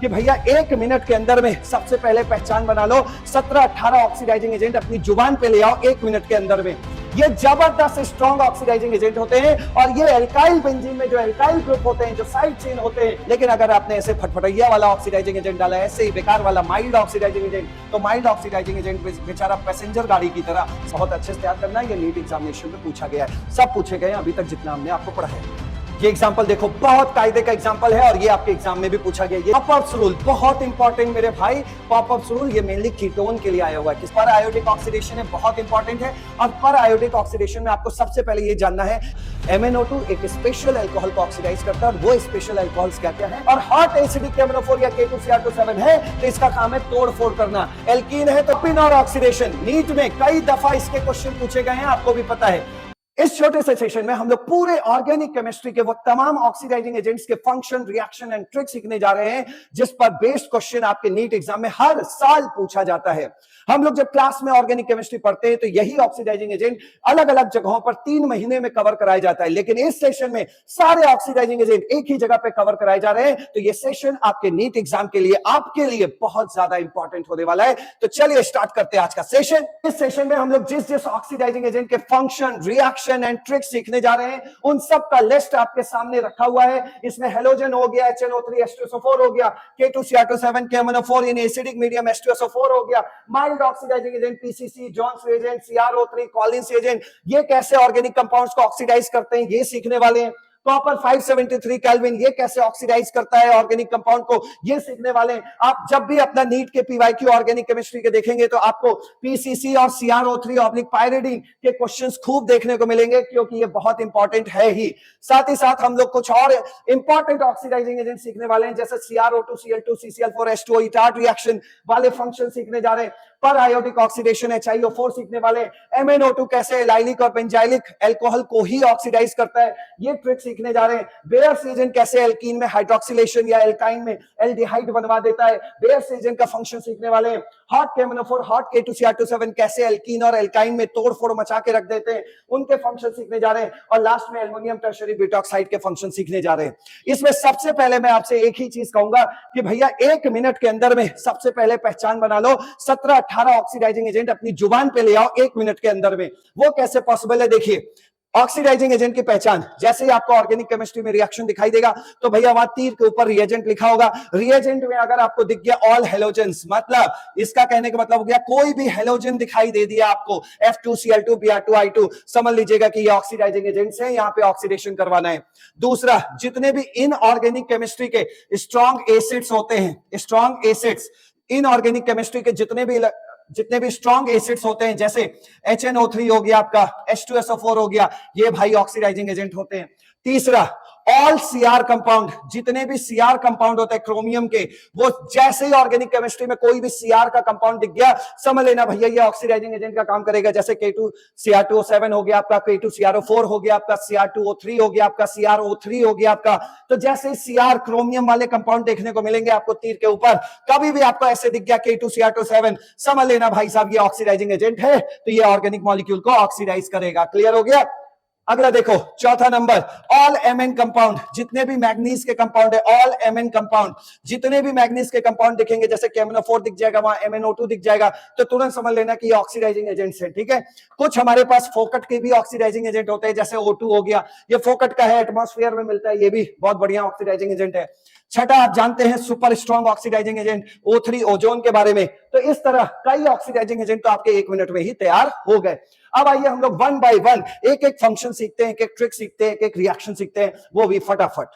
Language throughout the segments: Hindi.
कि भैया 1 मिनट के अंदर में सबसे पहले पहचान बना लो 17-18 ऑक्सीडाइजिंग एजेंट अपनी जुबान पे ले आओ 1 मिनट के अंदर में। ये जबरदस्त स्ट्रॉन्ग ऑक्सीडाइजिंग एजेंट होते हैं और ये एल्काइल बेंजीन में जो एल्काइल ग्रुप होते हैं, जो साइड चेन होते हैं। लेकिन अगर आपने ऐसे फटफटैया वाला ऑक्सीडाइजिंग एजेंट डाला, ऐसे ही बेकार वाला माइल्ड ऑक्सीडाइजिंग एजेंट, तो माइल्ड ऑक्सीडाइजिंग एजेंट बेचारा पैसेंजर गाड़ी की तरह बहुत अच्छे से तैयार करना है। ये नीट एग्जामिनेशन में पूछा गया है, सब पूछे गए अभी तक जितना हमने आपको पढ़ा है। ये एग्जांपल देखो, बहुत कायदे का एग्जांपल है और ये आपके एग्जाम में भी पूछा गया। ये पॉपअप्स रूल बहुत इंपॉर्टेंट मेरे भाई। पॉपअप्स रूल ये मेनली कीटोन के लिए आया हुआ है। किस पर आयोडिक ऑक्सीडेशन है, बहुत इंपॉर्टेंट है। और पर आयोडिक ऑक्सीडेशन में आपको सबसे पहले ये जानना है MnO2 एक स्पेशल अल्कोहल को ऑक्सीडाइज करता है और वो स्पेशल अल्कोहल्स क्या क्या है। और हॉट एसिडिक MnO4 या K2Cr2 है तो इसका काम है तोड़ फोड़ करना। एल्कीन है तो पिन और ऑक्सीडेशन। नीट में कई दफा इसके क्वेश्चन पूछे गए हैं, आपको भी पता है। इस छोटे से सेशन में हम लोग पूरे ऑर्गेनिक केमिस्ट्री के वो तमाम ऑक्सीडाइजिंग एजेंट्स के फंक्शन, रिएक्शन एंड ट्रिक सीखने जा रहे हैं जिस पर बेस्ड क्वेश्चन आपके नीट एग्जाम में हर साल पूछा जाता है। हम लोग जब क्लास में ऑर्गेनिक केमिस्ट्री पढ़ते हैं तो यही ऑक्सीडाइजिंग एजेंट अलग अलग जगहों पर 3 महीने में कवर कराया जाता है, लेकिन इस सेशन में सारे ऑक्सीडाइजिंग एजेंट एक ही जगह पे कवर कराए जा रहे हैं। तो ये सेशन आपके नीट एग्जाम के लिए, आपके लिए बहुत ज्यादा इंपॉर्टेंट होने वाला है। तो चलिए स्टार्ट करते हैं आज का सेशन। इस सेशन में हम लोग जिस जिस ऑक्सीडाइजिंग एजेंट के फंक्शन, रिएक्शन एंड ट्रिक सीखने जा रहे हैं उन सब का लिस्ट आपके सामने रखा हुआ है। इसमें हेलोजन हो गया, HNO3 H2SO4 हो गया, K2Cr2 KMnO4 in acidic medium H2SO4 हो गया, mild oxidising agent PCC, Jones reagent, CrO3, Collins agent, ये कैसे ऑर्गेनिक कंपाउंड्स को ऑक्सीडाइज करते हैं ये सीखने वाले हैं। कॉपर 573 केल्विन ये कैसे ऑक्सीडाइज करता है ऑर्गेनिक कंपाउंड को, ये सीखने वाले हैं। आप जब भी अपना नीट के PYQ ऑर्गेनिक केमिस्ट्री के देखेंगे तो आपको PCC और CrO3 ऑब्लिक पायरिडीन के क्वेश्चंस खूब देखने को मिलेंगे, क्योंकि ये बहुत इंपॉर्टेंट है ही। साथ ही साथ हम लोग कुछ और इंपॉर्टेंट ऑक्सीडाइजिंग एजेंट सीखने वाले हैं, जैसे CrO2 Cl2 CCl4 H2O retard reaction वाले फंक्शन सीखने जा रहे हैं। पर आयोडिक ऑक्सीडेशन HiO4 सीखने वाले, MnO2 कैसे एलाइलिक और बेंजाइलिक अल्कोहल को ही ऑक्सीडाइज करता है ये ट्रिक सीखने जा रहे हैं। बेयर्स एजेंट कैसे एल्कीन में हाइड्रोक्सिलेशन या एल्काइन में एल्डिहाइड बनवा देता है, बेयर्स एजेंट का फंक्शन सीखने वाले हैं। हॉट KMnO4, हॉट K2Cr2 कैसे एल्कीन और एल्काइन में तोड़फोड़ मचा के रख देते हैं, उनके फंक्शन सीखने जा रहे हैं। और लास्ट में एल्युमिनियम टर्शरी ब्यूटॉक्साइड के फंक्शन सीखने जा रहे हैं। इसमें सबसे पहले मैं आपसे एक ही चीज कहूंगा कि भैया 1 मिनट के अंदर में सबसे पहले पहचान बना लो 17-18 ऑक्सीडाइजिंग एजेंट अपनी जुबान पे ले आओ 1 मिनट के अंदर में। वो कैसे पॉसिबल है, देखिए। ऑक्सीडाइजिंग एजेंट की पहचान, जैसे ही आपको ऑर्गेनिक केमिस्ट्री में रिएक्शन दिखाई देगा तो भैया वहां तीर के ऊपर रिएजेंट लिखा होगा। रिएजेंट में अगर आपको दिख गया ऑल हेलोजेंस, मतलब इसका कहने का मतलब हो गया कोई भी हेलोजन दिखाई दे दिया आपको, F2Cl2 Br2I2, समझ लीजिएगा कि ये ऑक्सीडाइजिंग एजेंट्स हैं, यहाँ पे ऑक्सीडेशन करवाना है। दूसरा, जितने भी इनऑर्गेनिक केमिस्ट्री के स्ट्रॉन्ग एसिड्स होते हैं, स्ट्रॉन्ग एसिड्स इनऑर्गेनिक केमिस्ट्री के जितने भी स्ट्रॉन्ग एसिड्स होते हैं, जैसे HNO3 हो गया आपका, H2SO4 हो गया, ये भाई ऑक्सीडाइजिंग एजेंट होते हैं। तीसरा, ऑल Cr कंपाउंड, जितने भी Cr कंपाउंड होते हैं क्रोमियम के, वो जैसे ही ऑर्गेनिक केमिस्ट्री में कोई भी Cr का कंपाउंड दिख गया समझ लेना भैया ये ऑक्सीडाइजिंग एजेंट का काम करेगा। जैसे K2Cr2O7 हो गया आपका, K2CrO4 हो गया आपका, Cr2O3 हो गया आपका, CrO3 हो गया आपका। तो जैसे Cr क्रोमियम वाले कंपाउंड देखने को मिलेंगे आपको तीर के ऊपर, कभी भी आपको ऐसे दिख गया K2Cr2 समझ लेना भाई साहब ये ऑक्सीडाइजिंग एजेंट है, तो ये ऑर्गेनिक मॉलिक्यूल को ऑक्सीडाइज करेगा। क्लियर हो गया। अगला देखो, चौथा नंबर, ऑल Mn कंपाउंड, जितने भी मैग्नीज के कंपाउंड है, ऑल Mn कंपाउंड, जितने भी मैग्नीज के कंपाउंड दिखेंगे, जैसे KMnO4 दिख जाएगा, वहां MnO2 दिख जाएगा, तो तुरंत समझ लेना कि ये ऑक्सीडाइजिंग एजेंट्स हैं। ठीक है। कुछ हमारे पास फोकट के भी ऑक्सीडाइजिंग एजेंट होते हैं, जैसे O2 हो गया, ये फोकट का है, एटमॉस्फेयर में मिलता है, ये भी बहुत बढ़िया ऑक्सीडाइजिंग एजेंट है। छठा, आप जानते हैं super strong oxidising agent O3 ozone के बारे में। तो इस तरह कई ऑक्सीडाइजिंग एजेंट तो आपके 1 मिनट में ही तैयार हो गए। अब आइए हम लोग 1 बाय 1 एक एक फंक्शन सीखते हैं, एक एक ट्रिक सीखते हैं, एक एक रिएक्शन सीखते हैं, वो भी फटाफट।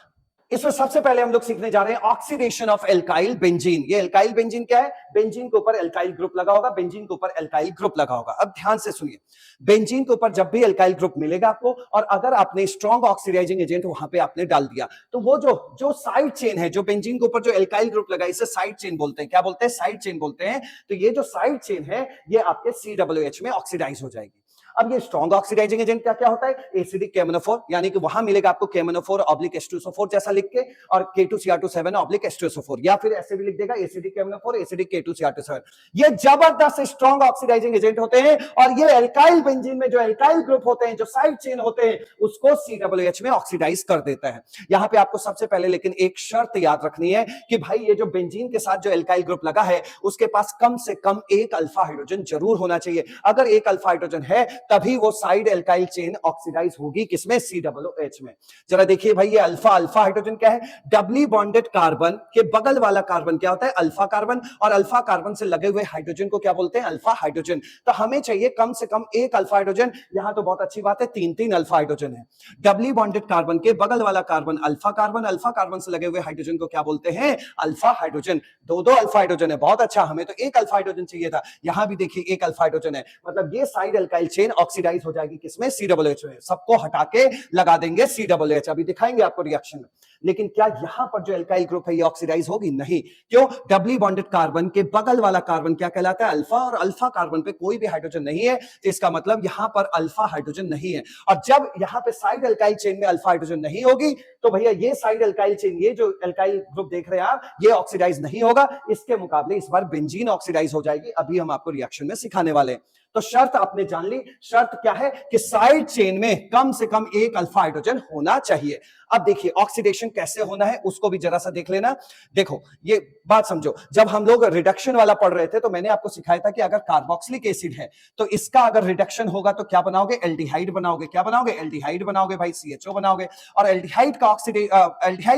इसमें सबसे पहले हम लोग सीखने जा रहे हैं ऑक्सीडेशन ऑफ एल्काइल बेंजीन। ये एल्काइल बेंजीन क्या है, बेंजीन के ऊपर एल्काइल ग्रुप लगा होगा, बेंजीन के ऊपर एल्काइल ग्रुप लगा होगा। अब ध्यान से सुनिए, बेंजीन के ऊपर जब भी एल्काइल ग्रुप मिलेगा आपको, और अगर आपने स्ट्रॉन्ग ऑक्सीडाइजिंग एजेंट वहां पे आपने डाल दिया, तो वो जो साइड चेन है, जो बेंजीन के ऊपर जो एल्काइल ग्रुप लगा, इसे साइड चेन बोलते हैं। क्या बोलते हैं, साइड चेन बोलते हैं। तो ये जो साइड चेन है ये आपके COOH में ऑक्सीडाइज हो जाएगी। अब ये स्ट्रॉन्ग ऑक्सीडाइजिंग एजेंट क्या क्या होता है, एसिडिक KMnO4, यानी कि वहां मिलेगा आपको KMnO4 ऑब्लिक H2SO4 जैसा लिख के, और K2Cr27 ऑब्लिक H2SO4, या फिर ऐसे भी लिख देगा एसिडिक KMnO4 एसिडिक K2Cr27। ये जबरदस्त स्ट्रॉन्ग ऑक्सीडाइजिंग एजेंट होते हैं, और ये एल्काइल बेंजीन में जो एल्काइल ग्रुप होते हैं, जो साइड चेन होते हैं, उसको COOH में ऑक्सीडाइज कर देता है। यहां पे आपको सबसे पहले लेकिन एक शर्त याद रखनी है कि भाई ये जो बेंजीन के साथ जो एल्काइल ग्रुप लगा है, उसके पास कम से कम एक अल्फा हाइड्रोजन जरूर होना चाहिए। अगर एक अल्फा हाइड्रोजन है तभी वो साइड एल्काइल चेन ऑक्सीडाइज होगी, किसमें, COOH में। जरा देखिए भाई, ये अल्फा अल्फा हाइड्रोजन क्या है, डबली बॉन्डेड कार्बन के बगल वाला कार्बन क्या होता है, अल्फा कार्बन, और अल्फा कार्बन से लगे हुए हाइड्रोजन को क्या बोलते हैं, अल्फा हाइड्रोजन। तो हमें चाहिए कम से कम एक अल्फा हाइड्रोजन। यहां तो बहुत अच्छी बात है, तीन तीन अल्फा हाइड्रोजन है। डबली बॉन्डेड कार्बन के बगल वाला carbon alpha carbon, alpha carbon से लगे हुए हाइड्रोजन को क्या बोलते हैं, अल्फा हाइड्रोजन। दो दो अल्फा हाइड्रोजन है, बहुत अच्छा, हमें तो एक अल्फा हाइड्रोजन चाहिए था। यहां भी देखिए एक अल्फा हाइड्रोजन है, मतलब ये साइड एल्काइल चेन ऑक्सीडाइज हो जाएगी किसमें, COOH में। सबको हटा के लगा देंगे COOH, अभी दिखाएंगे आपको रिएक्शन में। लेकिन क्या यहां पर जो एल्काइल ग्रुप है ये ऑक्सीडाइज होगी, नहीं। क्यों, डबली बॉन्डेड कार्बन के बगल वाला कार्बन क्या कहलाता है, अल्फा, और अल्फा कार्बन पे कोई भी हाइड्रोजन नहीं है, तो इसका मतलब यहां पर अल्फा हाइड्रोजन नहीं है। और जब यहां पे साइड एल्काइल चेन में अल्फा हाइड्रोजन नहीं होगी, तो भैया ये साइड एल्काइल चेन, ये जो एल्काइल ग्रुप देख रहे हैं आप, ये ऑक्सीडाइज नहीं होगा। इसके मुकाबले इस बार बेंजीन ऑक्सीडाइज हो जाएगी, अभी हम आपको रिएक्शन में सिखाने वाले हैं। तो शर्त आपने जान ली, शर्त क्या है कि साइड चेन में कम से कम एक अल्फा हाइड्रोजन होना चाहिए। अब देखिए ऑक्सीडेशन कैसे होना है उसको भी जरा सा देख लेना। देखो ये बात समझो, जब हम लोग रिडक्शन वाला पढ़ रहे थे तो मैंने आपको सिखाया था कि अगर कार्बोक्सिलिक एसिड है तो इसका अगर रिडक्शन होगा तो क्या बनाओगे, एल्डिहाइड बनाओगे। क्या बनाओगे, एल्डिहाइड बनाओगे भाई, CHO बनाओगे। और एल्डिहाइड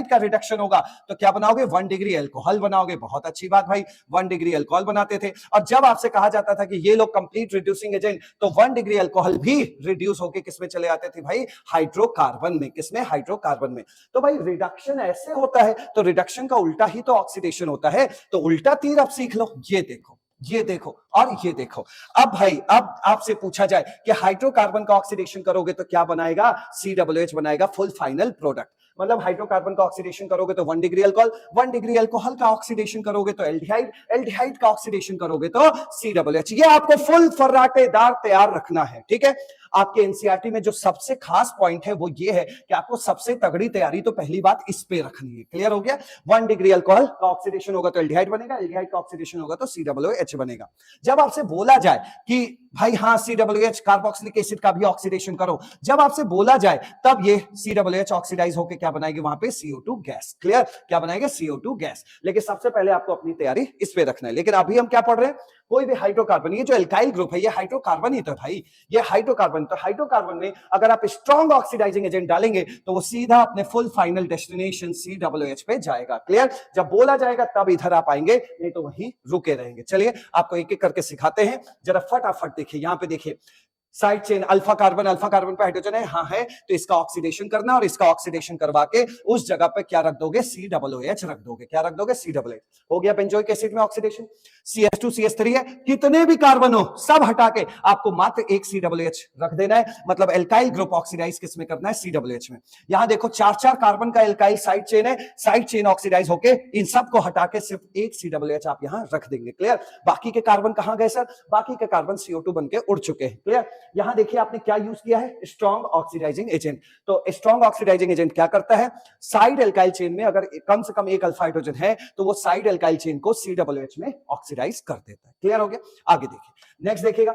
का रिडक्शन होगा तो क्या बनाओगे, 1 डिग्री अल्कोहल बनाओगे। बहुत अच्छी बात भाई, 1 डिग्री अल्कोहल बनाते थे। और जब आपसे कहा जाता था कि ये लोग कंप्लीट रिड्यूसिंग एजेंट, तो 1 डिग्री अल्कोहल भी रिड्यूस होकर किसमें चले आते थे भाई, हाइड्रोकार्बन में। किसमें, हाइड्रोकार्बन में। तो भाई रिडक्शन ऐसे होता है, तो रिडक्शन का उल्टा ही तो ऑक्सीडेशन होता है। तो उल्टा तीर आप सीख लो, ये देखो, ये देखो और ये देखो। अब भाई, अब आपसे पूछा जाए कि हाइड्रोकार्बन का ऑक्सीडेशन करोगे तो क्या बनाएगा, COOH बनाएगा, फुल फाइनल प्रोडक्ट। मतलब हाइड्रोकार्बन का ऑक्सीडेशन करोगे तो 1 डिग्री अल्कोहल, 1 डिग्री अल्कोहल का ऑक्सीडेशन करोगे तो एल्डिहाइड, एल्डिहाइड का ऑक्सीडेशन करोगे तो COOH। ये आपको फुल फर्राटेदार तैयार रखना है, ठीक है। आपके एनसीईआरटी में जो सबसे खास पॉइंट है वो ये है कि आपको सबसे तगड़ी तैयारी तो पहली बात इस पे रखनी है। क्लियर हो गया, 1 डिग्री अल्कोहल का ऑक्सीडेशन होगा तो एल्डिहाइड बनेगा, एल्डिहाइड का ऑक्सीडेशन होगा तो COOH बनेगा। जब आपसे बोला जाए कि भाई हाँ COOH कार्बोक्सिलिक एसिड का भी ऑक्सीडेशन करो, जब आपसे बोला जाए तब ये COOH ऑक्सीडाइज होकर क्या बनाएगी वहां पे, CO2 गैस। क्लियर, क्या बनाएगा, CO2 गैस। लेकिन सबसे पहले आपको अपनी तैयारी इस पे रखना है। लेकिन अभी हम क्या पढ़ रहे हैं, कोई भी हाइड्रोकार्बन, ये जो एल्काइल ग्रुप है ये हाइड्रोकार्बन ही तो भाई, ये हाइड्रोकार्बन। तो हाइड्रोकार्बन में अगर आप स्ट्रॉन्ग ऑक्सीडाइजिंग एजेंट डालेंगे तो वो सीधा अपने फुल फाइनल डेस्टिनेशन COOH पे जाएगा। क्लियर, जब बोला जाएगा तब इधर आप आएंगे, नहीं तो वहीं रुके रहेंगे। चलिए आपको एक एक करके सिखाते हैं, जरा फटाफट देखिए। यहां पे देखिए साइड चेन अल्फा कार्बन पे हाइड्रोजन है, हाँ है, तो इसका ऑक्सीडेशन करना और इसका ऑक्सीडेशन करवा के उस जगह पे क्या रख दोगे, COOH रख दोगे। क्या रख दोगे, COOH। हो गया बेंजोइक एसिड में ऑक्सीडेशन। CH2 CH3 है, कितने भी कार्बन हो सब हटा के आपको मात्र एक COOH रख देना है। मतलब एल्काइल ग्रुप ऑक्सीडाइज किसमें करना है, COOH में। यहां देखो 4-4 कार्बन का एल्काइल साइड चेन है, साइड चेन ऑक्सीडाइज होके इन सबको हटा के सिर्फ एक COOH आप यहां रख देंगे। क्लियर, बाकी के कार्बन कहां गए सर, बाकी के कार्बन CO2 बन के उड़ चुके हैं। क्लियर, यहां देखिए आपने क्या यूज किया है, स्ट्रॉन्ग ऑक्सीडाइजिंग एजेंट। तो स्ट्रॉन्ग ऑक्सीडाइजिंग एजेंट क्या करता है, साइड एल्काइल चेन में अगर कम से कम एक अल्फा हाइड्रोजन है तो वो साइड एल्काइल चेन को COOH में ऑक्सीडाइज कर देता है। क्लियर हो गया, आगे देखिए। नेक्स्ट देखिएगा,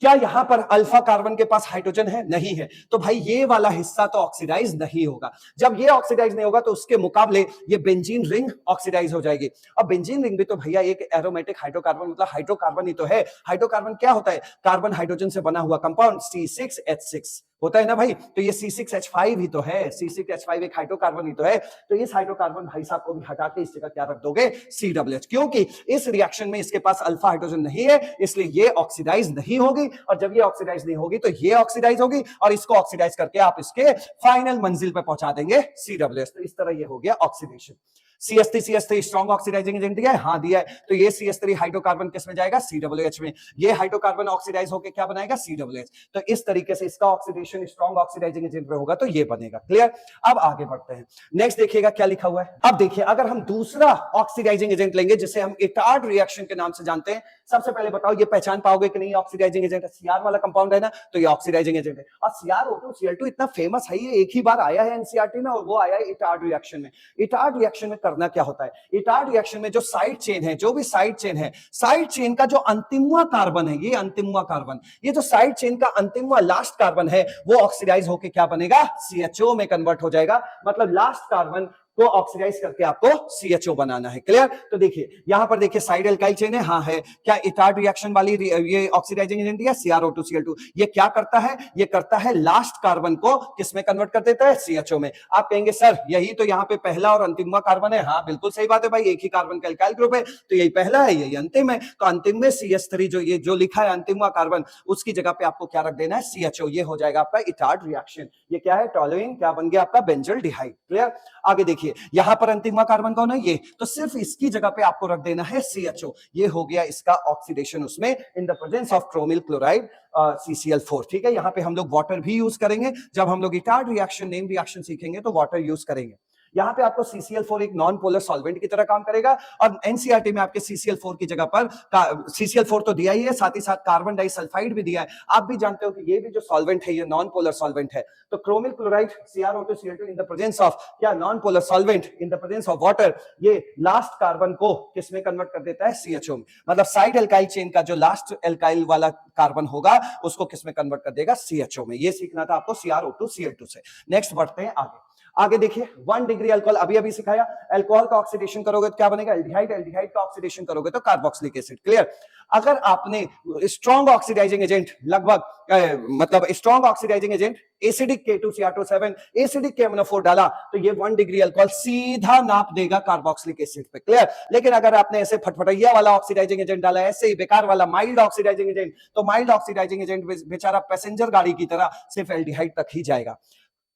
क्या यहां पर अल्फा कार्बन के पास हाइड्रोजन है, नहीं है, तो भाई ये वाला हिस्सा तो ऑक्सीडाइज नहीं होगा। जब ये ऑक्सीडाइज नहीं होगा तो उसके मुकाबले ये बेंजीन रिंग ऑक्सीडाइज हो जाएगी। अब बेंजीन रिंग भी तो भैया एक एरोमेटिक हाइड्रोकार्बन, मतलब हाइड्रोकार्बन ही तो है। हाइड्रोकार्बन क्या होता है, कार्बन हाइड्रोजन से बना हुआ कंपाउंड C6H6 होता है ना भाई। तो ये C6H5 ही तो है, C6H5 एक हाइड्रोकार्बन ही तो है। तो इस हाइड्रोकार्बन भाई साहब को भी हटा के इस जगह क्या रख दोगे, COOH, क्योंकि इस रिएक्शन में इसके पास अल्फा हाइड्रोजन नहीं है, इसलिए ये ऑक्सीडाइज नहीं होगी। और जब ये ऑक्सीडाइज नहीं होगी तो ये ऑक्सीडाइज होगी, और इसको ऑक्सीडाइज करके आप इसके फाइनल मंजिल पे पहुंचा देंगे COOH। तो इस तरह ये हो गया oxidation. CH3 strong oxidising agent दिया है, हाँ दिया है, तो ये CH3 हाइड्रोकार्बन किस में जाएगा, COOH में। ये हाइड्रोकार्बन ऑक्सीडाइज होकर क्या बनाएगा, COOH। तो इस तरीके से इसका ऑक्सीडेशन स्ट्रॉन्ग ऑक्सीडाइजिंग एजेंट में होगा तो ये बनेगा। क्लियर। अब आगे बढ़ते हैं, नेक्स्ट देखिएगा क्या लिखा हुआ है। अब देखिए अगर हम दूसरा ऑक्सीडाइजिंग एजेंट लेंगे जिसे हम इटार्ड रिएक्शन के नाम से जानते हैं, सबसे पहले बताओ ये पहचान पाओगे कि नहीं, ऑक्सीडाइजिंग एजेंट है, सीआर वाला कंपाउंड है ना, तो ये ऑक्सीडाइजिंग एजेंट है। और CrO2Cl2 इतना फेमस है, ये एक ही बार आया है एनसीईआरटी में और वो आया है इटार्ड रिएक्शन में। इटार्ड रिएक्शन में करना क्या होता है, इटार्ड रिएक्शन में जो साइड चेन है, जो भी साइड चेन है, साइड चेन का जो अंतिमवा कार्बन है, ये अंतिमवा कार्बन, ये जो साइड चेन का अंतिमवा लास्ट कार्बन है वो ऑक्सीडाइज होकर क्या बनेगा, CHO में कन्वर्ट हो जाएगा। मतलब लास्ट कार्बन को ऑक्सीडाइज करके आपको CHO बनाना है। क्लियर। तो देखिए यहां पर देखिए साइड एल्काइल चेन है, हाँ है। क्या इटार्ड रिएक्शन वाली ये ऑक्सीडाइजिंग एजेंट है CrO2Cl2, ये क्या करता है, ये करता है लास्ट कार्बन को किसमें कन्वर्ट कर देता है, CHO में। आप कहेंगे सर यही तो यहाँ पे पहला और अंतिमवा कार्बन है, हाँ बिल्कुल सही बात है भाई, एक ही कार्बन का एल्काइल ग्रुप है, तो यही पहला है यही अंतिम है, तो अंतिम में CH3 जो ये जो लिखा है अंतिमवा कार्बन, उसकी जगह पे आपको क्या रख देना है, CHO। ये हो जाएगा आपका इटार्ड रिएक्शन। ये क्या है, टोलुइन, क्या बन गया आपका, बेंजल्डिहाइड। क्लियर। आगे देखिए यहां पर अंतिमवा कार्बन कौन है, ये, तो सिर्फ इसकी जगह पे आपको रख देना है CHO। ये हो गया इसका ऑक्सीडेशन उसमें इन the presence of chromyl chloride CCl4। ठीक है, यहां पे हम लोग वाटर भी यूज करेंगे, जब हम लोग इटार्ड रिएक्शन, नेम रिएक्शन सीखेंगे तो वाटर यूज करेंगे। यहां पे आपको CCl4 एक नॉन पोलर सॉल्वेंट की तरह काम करेगा, और एनसीईआरटी में आपके CCl4 की जगह पर CCl4 तो दिया ही है, साथ ही साथ कार्बन डाइसल्फाइड भी दिया है। आप भी जानते हो कि ये भी जो सॉल्वेंट है ये नॉन पोलर सॉल्वेंट है। तो chromyl chloride CrO2Cl2 in the presence of क्या, non polar solvent in the presence of water, ये लास्ट कार्बन को किसमें कन्वर्ट कर देता है, CHO में। मतलब साइड एल्काइल चेन का जो लास्ट एल्काइल वाला कार्बन होगा उसको किसमें कन्वर्ट कर देगा, CHO में। ये सीखना था आपको CrO2Cl2 से। नेक्स्ट बढ़ते हैं आगे। आगे देखिए 1 डिग्री अल्कोहल, अभी सिखाया, अल्कोहल का ऑक्सीडेशन करोगे तो क्या बनेगा, एल्डिहाइड, एल्डिहाइड का ऑक्सीडेशन करोगे तो कार्बोक्सिलिक एसिड। क्लियर। अगर आपने स्ट्रॉन्ग ऑक्सीडाइजिंग एजेंट लगभग मतलब strong oxidising agent acidic K2Cr2 acidic KMnO4 डाला तो ये 1 डिग्री अल्कोहल सीधा नाप देगा कार्बोक्सिलिक एसिड पे। क्लियर। लेकिन अगर आपने ऐसे फटफटैया वाला ऑक्सीडाइजिंग एजेंट डाला, ऐसे ही बेकार वाला माइल्ड ऑक्सीडाइजिंग एजेंट, तो माइल्ड ऑक्सीडाइजिंग एजेंट बेचारा पैसेंजर गाड़ी की तरह सिर्फ एल्डिहाइड तक ही जाएगा।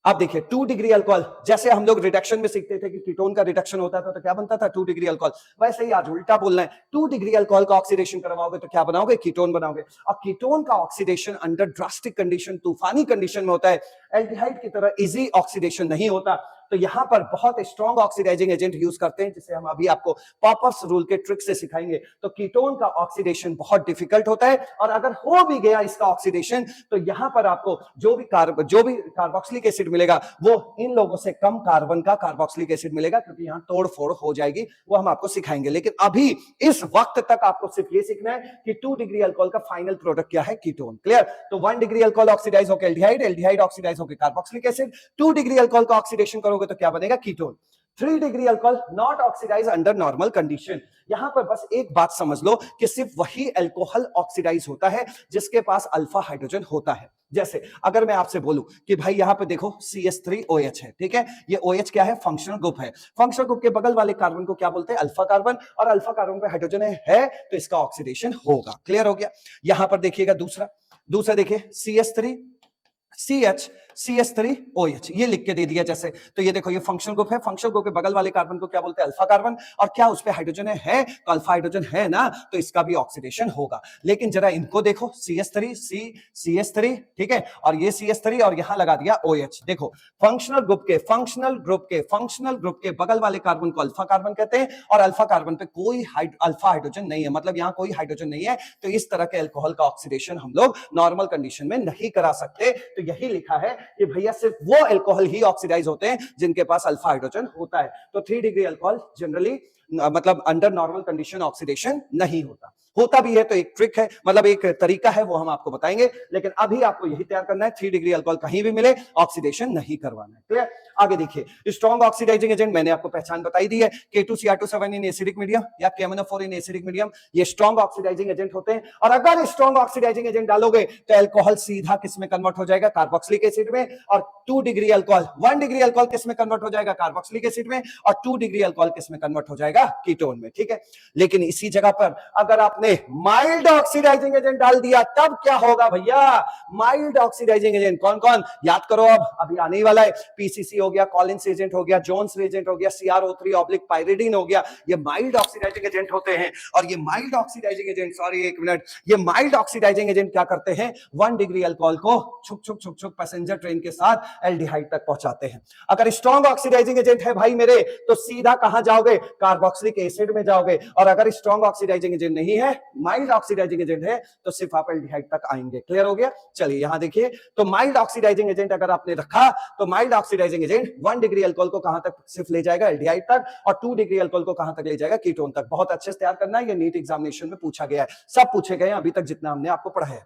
अब देखिए 2 डिग्री अल्कोहल, जैसे हम लोग रिडक्शन में सीखते थे कि कीटोन का रिडक्शन होता था तो क्या बनता था, 2 डिग्री अल्कोहल, वैसे ही आज उल्टा बोलना है। 2 डिग्री अल्कोहल का ऑक्सीडेशन करवाओगे तो क्या बनाओगे, कीटोन बनाओगे। और कीटोन का ऑक्सीडेशन अंडर ड्रास्टिक कंडीशन, तूफानी कंडीशन में होता है, एल्डिहाइड की तरह इजी ऑक्सीडेशन नहीं होता। तो यहां पर बहुत स्ट्रॉन्ग ऑक्सीडाइजिंग एजेंट यूज करते हैं, जिसे हम अभी आपको पॉपर्स रूल के ट्रिक से सिखाएंगे। तो कीटोन का ऑक्सीडेशन बहुत डिफिकल्ट होता है, और अगर हो भी गया इसका ऑक्सीडेशन तो यहां पर आपको जो भी कार्बोक्सिलिक एसिड मिलेगा वो इन लोगों से कम कार्बन का कार्बोक्सिलिक एसिड मिलेगा, क्योंकि यहां तोड़ फोड़ हो जाएगी, वो हम आपको सिखाएंगे। लेकिन अभी इस वक्त तक आपको सिर्फ ये सीखना है कि 2 डिग्री अल्कोहल का फाइनल प्रोडक्ट क्या है, कीटोन। क्लियर। तो 1 डिग्री अल्कोहल ऑक्सीडाइज होकर एल्डिहाइड, एल्डिहाइड ऑक्सीडाइज होकर कार्बोक्सिलिक एसिड, 2 डिग्री अल्कोहल का ऑक्सीडेशन करोगे तो क्या बनेगा, ketone. 3 degree alcohol not oxidise under normal condition. यहां पर बस एक बात समझ लो कि सिर्फ वही अल्कोहल ऑक्सीडाइज होता है जिसके पास अल्फा हाइड्रोजन होता है। जैसे अगर मैं आपसे बोलूं कि भाई यहां पे देखो CH3OH है, ठीक है, ये OH क्या है, फंक्शनल ग्रुप है। फंक्शनल ग्रुप के बगल वाले कार्बन को क्या बोलते हैं, अल्फा कार्बन, और अल्फा कार्बन पे हाइड्रोजन है तो इसका ऑक्सीडेशन होगा। क्लियर हो गया। यहां पर देखिएगा दूसरा देखिए CH3OH, ये लिख के दे दिया जैसे, तो ये देखो ये फंक्शनल ग्रुप है, फंक्शनल ग्रुप के बगल वाले कार्बन को क्या बोलते हैं, अल्फा कार्बन, और क्या उस पे हाइड्रोजन है तो अल्फा हाइड्रोजन है ना, तो इसका भी ऑक्सीडेशन होगा। लेकिन जरा इनको देखो, CH3, ठीक है, और ये CH3 और यहां लगा दिया OH। देखो फंक्शनल ग्रुप के बगल वाले कार्बन को अल्फा कार्बन कहते हैं, और अल्फा कार्बन पे कोई अल्फा हाइड्रोजन नहीं है, मतलब यहां कोई हाइड्रोजन नहीं है, तो इस तरह के अल्कोहल का ऑक्सीडेशन हम लोग नॉर्मल कंडीशन में नहीं करा सकते। तो यही लिखा है कि भैया सिर्फ वो अल्कोहल ही ऑक्सीडाइज होते हैं जिनके पास अल्फा हाइड्रोजन होता है। तो 3 डिग्री अल्कोहल जनरली मतलब अंडर नॉर्मल कंडीशन ऑक्सीडेशन नहीं होता भी है तो एक ट्रिक है, मतलब एक तरीका है, वो हम आपको बताएंगे। लेकिन अभी आपको यही तैयार करना है, 3 डिग्री अल्कोहल कहीं भी मिले ऑक्सीडेशन नहीं करवाना है। क्लियर। आगे देखिए स्ट्रॉन्ग ऑक्सीडाइजिंग एजेंट, मैंने आपको पहचान बताई दी है, K2Cr2 इन एसिडिक मीडियम या KMnO4 इन एसिडिक मीडियम, ये स्ट्रॉन्ग ऑक्सीडाइजिंग एजेंट होते हैं। और अगर स्ट्रॉन्ग ऑक्सीडाइजिंग एजेंट डालोगे तो अल्कोहल सीधा किस में कन्वर्ट हो जाएगा, कार्बोक्सिलिक एसिड में। और 2 डिग्री अल्कोहल 1 डिग्री अल्कोहल किस में कन्वर्ट हो जाएगा, कार्बोक्सिलिक एसिड में, और 2 डिग्री अल्कोहल किस में कन्वर्ट हो जाएगा, कीटोन में। ठीक है। लेकिन इसी जगह पर अगर आपने आपने माइल्ड ऑक्सीडाइजिंग एजेंट डाल दिया, तब क्या होगा भैया? माइल्ड ऑक्सीडाइजिंग एजेंट कौन कौन याद करो, अब अभी आने ही वाला है। पीसीसी हो गया, कॉलिंस एजेंट हो गया, जोन्स एजेंट हो गया, CrO3 ऑब्लिक पायरिडीन हो गया, ये माइल्ड ऑक्सीडाइजिंग एजेंट होते हैं। और ये माइल्ड ऑक्सीडाइजिंग एजेंट, सॉरी एक मिनट, ये माइल्ड ऑक्सीडाइजिंग एजेंट क्या करते हैं? 1 डिग्री अल्कोहल को छुक छुक छुक छुक पैसेंजर ट्रेन के साथ एल्डिहाइड तक पहुंचाते हैं। अगर स्ट्रॉन्ग ऑक्सीडाइजिंग एजेंट है भाई मेरे, तो सीधा कहां जाओगे? कार्बोक्सिलिक एसिड में जाओगे। और अगर स्ट्रॉन्ग ऑक्सीडाइजिंग एजेंट नहीं है, माइल्ड ऑक्सीडाइजिंग एजेंट है, तो सिर्फ आप एल्डिहाइड तक आएंगे। क्लियर हो गया? चलिए यहां देखिए, तो माइल्ड ऑक्सीडाइजिंग एजेंट अगर आपने रखा, तो mild oxidising agent 1 degree alcohol को कहां तक सिर्फ ले जाएगा? एल्डिहाइड तक। और 2 डिग्री अल्कोहल को कहां तक ले जाएगा? कीटोन तक। बहुत अच्छे से तैयार करना है, ये नीट एग्जामिनेशन में पूछा गया है, सब पूछे गए अभी तक जितना हमने आपको पढ़ा है।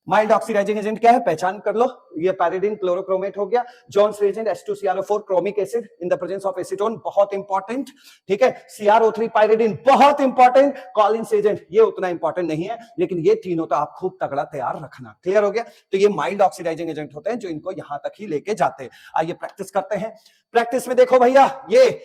माइल्ड ऑक्सीडाइजिंग एजेंट क्या है? पहचान कर लो, ये पैरिडीन क्लोरोक्रोमेट हो गया। Jones reagent H2CrO4 chromic acid in the presence of acetone, बहुत इंपॉर्टेंट, ठीक है। CrO3 पायरिडीन, बहुत इंपॉर्टेंट। कॉलिंस एजेंट, ये उतना इंपॉर्टेंट नहीं है, लेकिन ये तीनों तो आप खूब तगड़ा तैयार रखना। क्लियर हो गया? तो ये माइल्ड ऑक्सीडाइजिंग एजेंट होते हैं जो इनको यहां तक ही लेके जाते हैं। आइए प्रैक्टिस करते हैं। प्रैक्टिस में देखो भैया, ये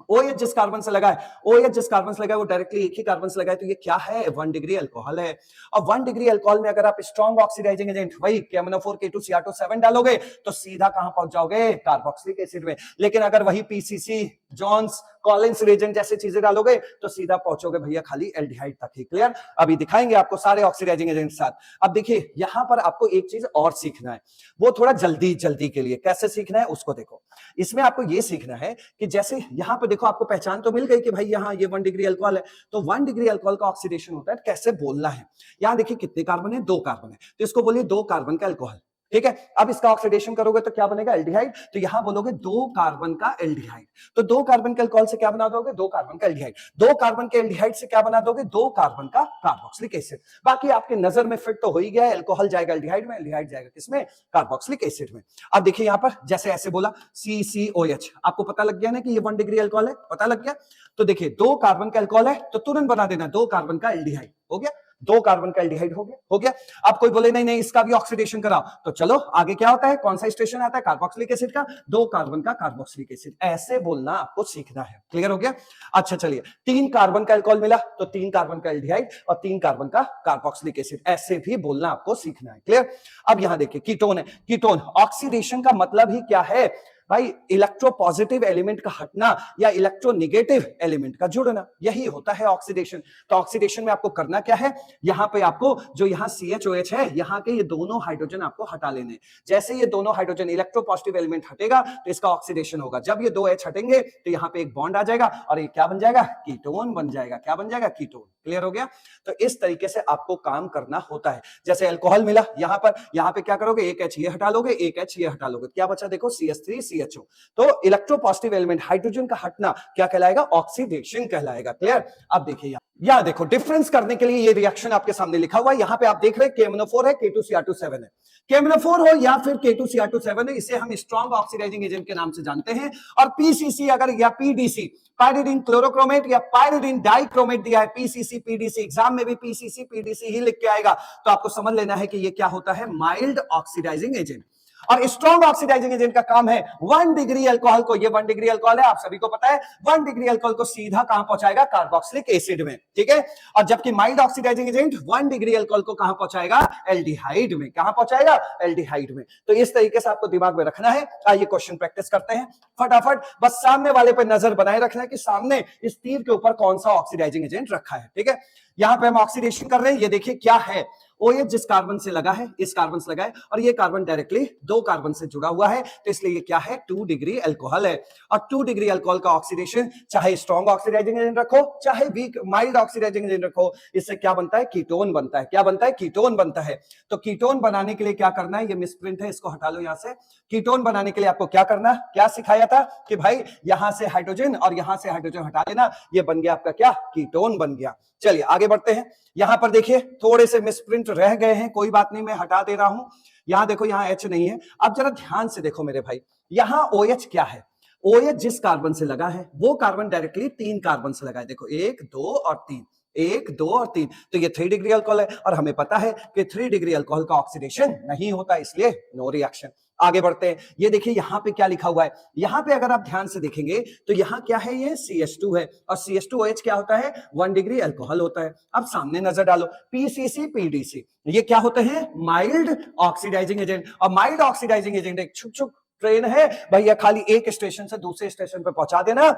OH जिस कार्बन से लगा है, OH जिस कार्बन से लगा है वो डायरेक्टली एक ही कार्बन से लगा है, तो ये क्या है? 1 डिग्री अल्कोहल है। और 1 डिग्री अल्कोहल में अगर आप स्ट्रॉन्ग ऑक्सीडाइजिंग एजेंट वही KMnO4 K2Cr2 डालोगे, तो सीधा कहां पहुंच जाओगे? कार्बोक्सिलिक एसिड में। लेकिन अगर वही पीसीसी, जॉन्स, कॉलिंस रिएजेंट जैसे चीजें डालोगे, तो सीधा पहुंचोगे भैया खाली एल्डिहाइड तक ही। क्लियर? अभी दिखाएंगे आपको सारे ऑक्सीडाइजिंग एजेंट के साथ। अब देखिए यहां पर आपको एक चीज और सीखना है, वो थोड़ा जल्दी जल्दी के लिए कैसे सीखना है उसको देखो। इसमें आपको ये सीखना है कि जैसे यहां पर देखो, आपको पहचान तो मिल गई कि भाई यहां ये 1 डिग्री अल्कोहल है, तो 1 डिग्री अल्कोहल का ऑक्सीडेशन होता है, कैसे बोलना है। यहां देखिए कितने कार्बन है? 2 कार्बन है, तो इसको बोलिए 2 कार्बन का अल्कोहल, ठीक है। अब इसका ऑक्सीडेशन करोगे तो क्या बनेगा? एल्डिहाइड। तो यहां बोलोगे 2 कार्बन का एल्डिहाइड। तो 2 कार्बन के अल्कोहल से क्या बना दोगे? 2 कार्बन का एल्डिहाइड। 2 कार्बन के एल्डिहाइड से क्या बना दोगे? 2 कार्बन का कार्बोक्सिलिक एसिड। बाकी आपके नजर में फिट तो हो ही गया है, अल्कोहल जाएगा एल्डिहाइड में, एल्डिहाइड जाएगा किसमें? कार्बोक्सिलिक एसिड में। अब देखिए यहां पर जैसे ऐसे बोला CCOH, आपको पता लग गया ना कि ये 1 डिग्री अल्कोहल है, पता लग गया। तो देखिए 2 कार्बन का अल्कोहल है, तो तुरंत बना देना 2 कार्बन का एल्डिहाइड। हो गया, 2 कार्बन का एल्डिहाइड हो गया, हो गया। अब कोई बोले नहीं नहीं इसका भी ऑक्सीडेशन कराओ, तो चलो आगे क्या होता है? कौन सा स्टेशन आता है? कार्बोक्सिलिक एसिड का। 2 कार्बन का कार्बोक्सिलिक एसिड, ऐसे बोलना आपको सीखना है। क्लियर हो गया? अच्छा चलिए, 3 कार्बन का अल्कोहल मिला, तो 3 कार्बन का एल्डिहाइड और 3 कार्बन का कार्बोक्सिलिक एसिड, ऐसे भी बोलना आपको सीखना है। क्लियर? अब यहां देखिए कीटोन है। कीटोन ऑक्सीडेशन का मतलब ही क्या है भाई? इलेक्ट्रो पॉजिटिव एलिमेंट का हटना या इलेक्ट्रो निगेटिव एलिमेंट का जुड़ना, यही होता है ऑक्सीडेशन। तो ऑक्सीडेशन में आपको करना क्या है? यहां पे आपको जो यहां CHOH है, यहां के ये दोनों हाइड्रोजन आपको हटा लेने। जैसे ये दोनों हाइड्रोजन इलेक्ट्रो पॉजिटिव एलिमेंट हटेगा तो इसका ऑक्सीडेशन होगा। जब ये 2 H हटेंगे तो यहां पे एक बॉन्ड आ जाएगा और ये क्या बन जाएगा? कीटोन बन जाएगा। क्या बन जाएगा? कीटोन। क्लियर हो गया? तो इस तरीके से आपको काम करना होता है। जैसे अल्कोहल मिला यहां पे क्या करोगे? एक H ये हटा लोगे, एक H ये हटा लोगे, क्या बचा? देखो CH3CHO। तो इलेक्ट्रोपॉजिटिव एलिमेंट हाइड्रोजन का हटना क्या कहलाएगा? ऑक्सीडेशन कहलाएगा। क्लियर? अब देखिए यहां देखो डिफरेंस करने के लिए ये रिएक्शन आपके सामने लिखा हुआ है। यहां पे आप देख रहे हैं KMnO4 है, K2Cr2 है। KMnO4 हो या फिर K2Cr2 है, इसे हम स्ट्रॉन्ग ऑक्सीडाइजिंग एजेंट के नाम से जानते हैं। और PCC अगर या PDC, पायरिडीन क्लोरोक्रोमेट या पायरिडीन डाइक्रोमेट दिया है, PCC PDC, एग्जाम में भी PCC PDC ही लिख के आएगा, तो आपको समझ लेना है कि ये क्या होता है? Mild oxidising agent. और स्ट्रॉन्ग ऑक्सीडाइजिंग एजेंट का काम है 1 डिग्री अल्कोहल को, ये 1 डिग्री अल्कोहल है, आप सभी को पता है, 1 डिग्री अल्कोहल को सीधा कहां पहुंचाएगा? कार्बोक्सिलिक एसिड में, ठीक है। और जबकि mild oxidising agent 1 degree alcohol को कहां पहुंचाएगा? एल्डिहाइड में। कहां पहुंचाएगा? एल्डिहाइड में। तो इस तरीके से आपको दिमाग में रखना है। आइए क्वेश्चन प्रैक्टिस करते हैं फटाफट। बस सामने वाले पर नजर बनाए रखना है कि सामने इस तीर के ऊपर कौन सा ऑक्सीडाइजिंग एजेंट रखा है, ठीक है। यहां पे हम ऑक्सीडेशन कर रहे हैं, ये देखिए क्या है? OH जिस कार्बन से लगा है, इस कार्बन से लगा है, और ये कार्बन डायरेक्टली 2 कार्बन से जुड़ा हुआ है, तो इसलिए ये क्या है? 2 डिग्री अल्कोहल है। और 2 डिग्री अल्कोहल का ऑक्सीडेशन, चाहे स्ट्रॉन्ग ऑक्सीडाइजिंग एजेंट रखो, चाहे वीक माइल्ड ऑक्सीडाइजिंग एजेंट रखो, इससे क्या बनता है? कीटोन बनता है। क्या बनता है? कीटोन बनता है। तो कीटोन बनाने के लिए क्या करना है? ये मिसप्रिंट है, इसको हटा लो यहां से। कीटोन बनाने के लिए आपको क्या करना, क्या सिखाया था कि भाई यहां से हाइड्रोजन और यहां से हाइड्रोजन हटा लेना, ये बन गया आपका क्या? कीटोन बन गया। चलिए आगे बढ़ते हैं। यहां पर देखिए थोड़े से मिसप्रिंट रह गए हैं, कोई बात नहीं, मैं हटा दे रहा हूं। यहां देखो, यहां H नहीं है। अब जरा ध्यान से देखो मेरे भाई, यहां OH क्या है? OH जिस कार्बन से लगा है वो कार्बन डायरेक्टली 3 कार्बन से लगा है। देखो 1 2 और 3, 1, 2 और 3, तो ये 3 डिग्री अल्कोहल है और हमें पता है कि 3 डिग्री अल्कोहल का ऑक्सीडेशन नहीं होता, इसलिए नो रिएक्शन। आगे बढ़ते हैं, ये देखिए यहां पे क्या लिखा हुआ है, यहां पे अगर आप ध्यान से देखेंगे तो यहां क्या है, ये CH2 है और CH2OH क्या होता है, 1 डिग्री अल्कोहल होता है। अब सामने नजर डालो, PCC PDC ये क्या होते हैं, माइल्ड ऑक्सीडाइजिंग एजेंट, और माइल्ड ऑक्सीडाइजिंग एजेंट एक छुक छुक ट्रेन है भैया, खाली एक स्टेशन से दूसरे स्टेशन पे पहुंचा देना,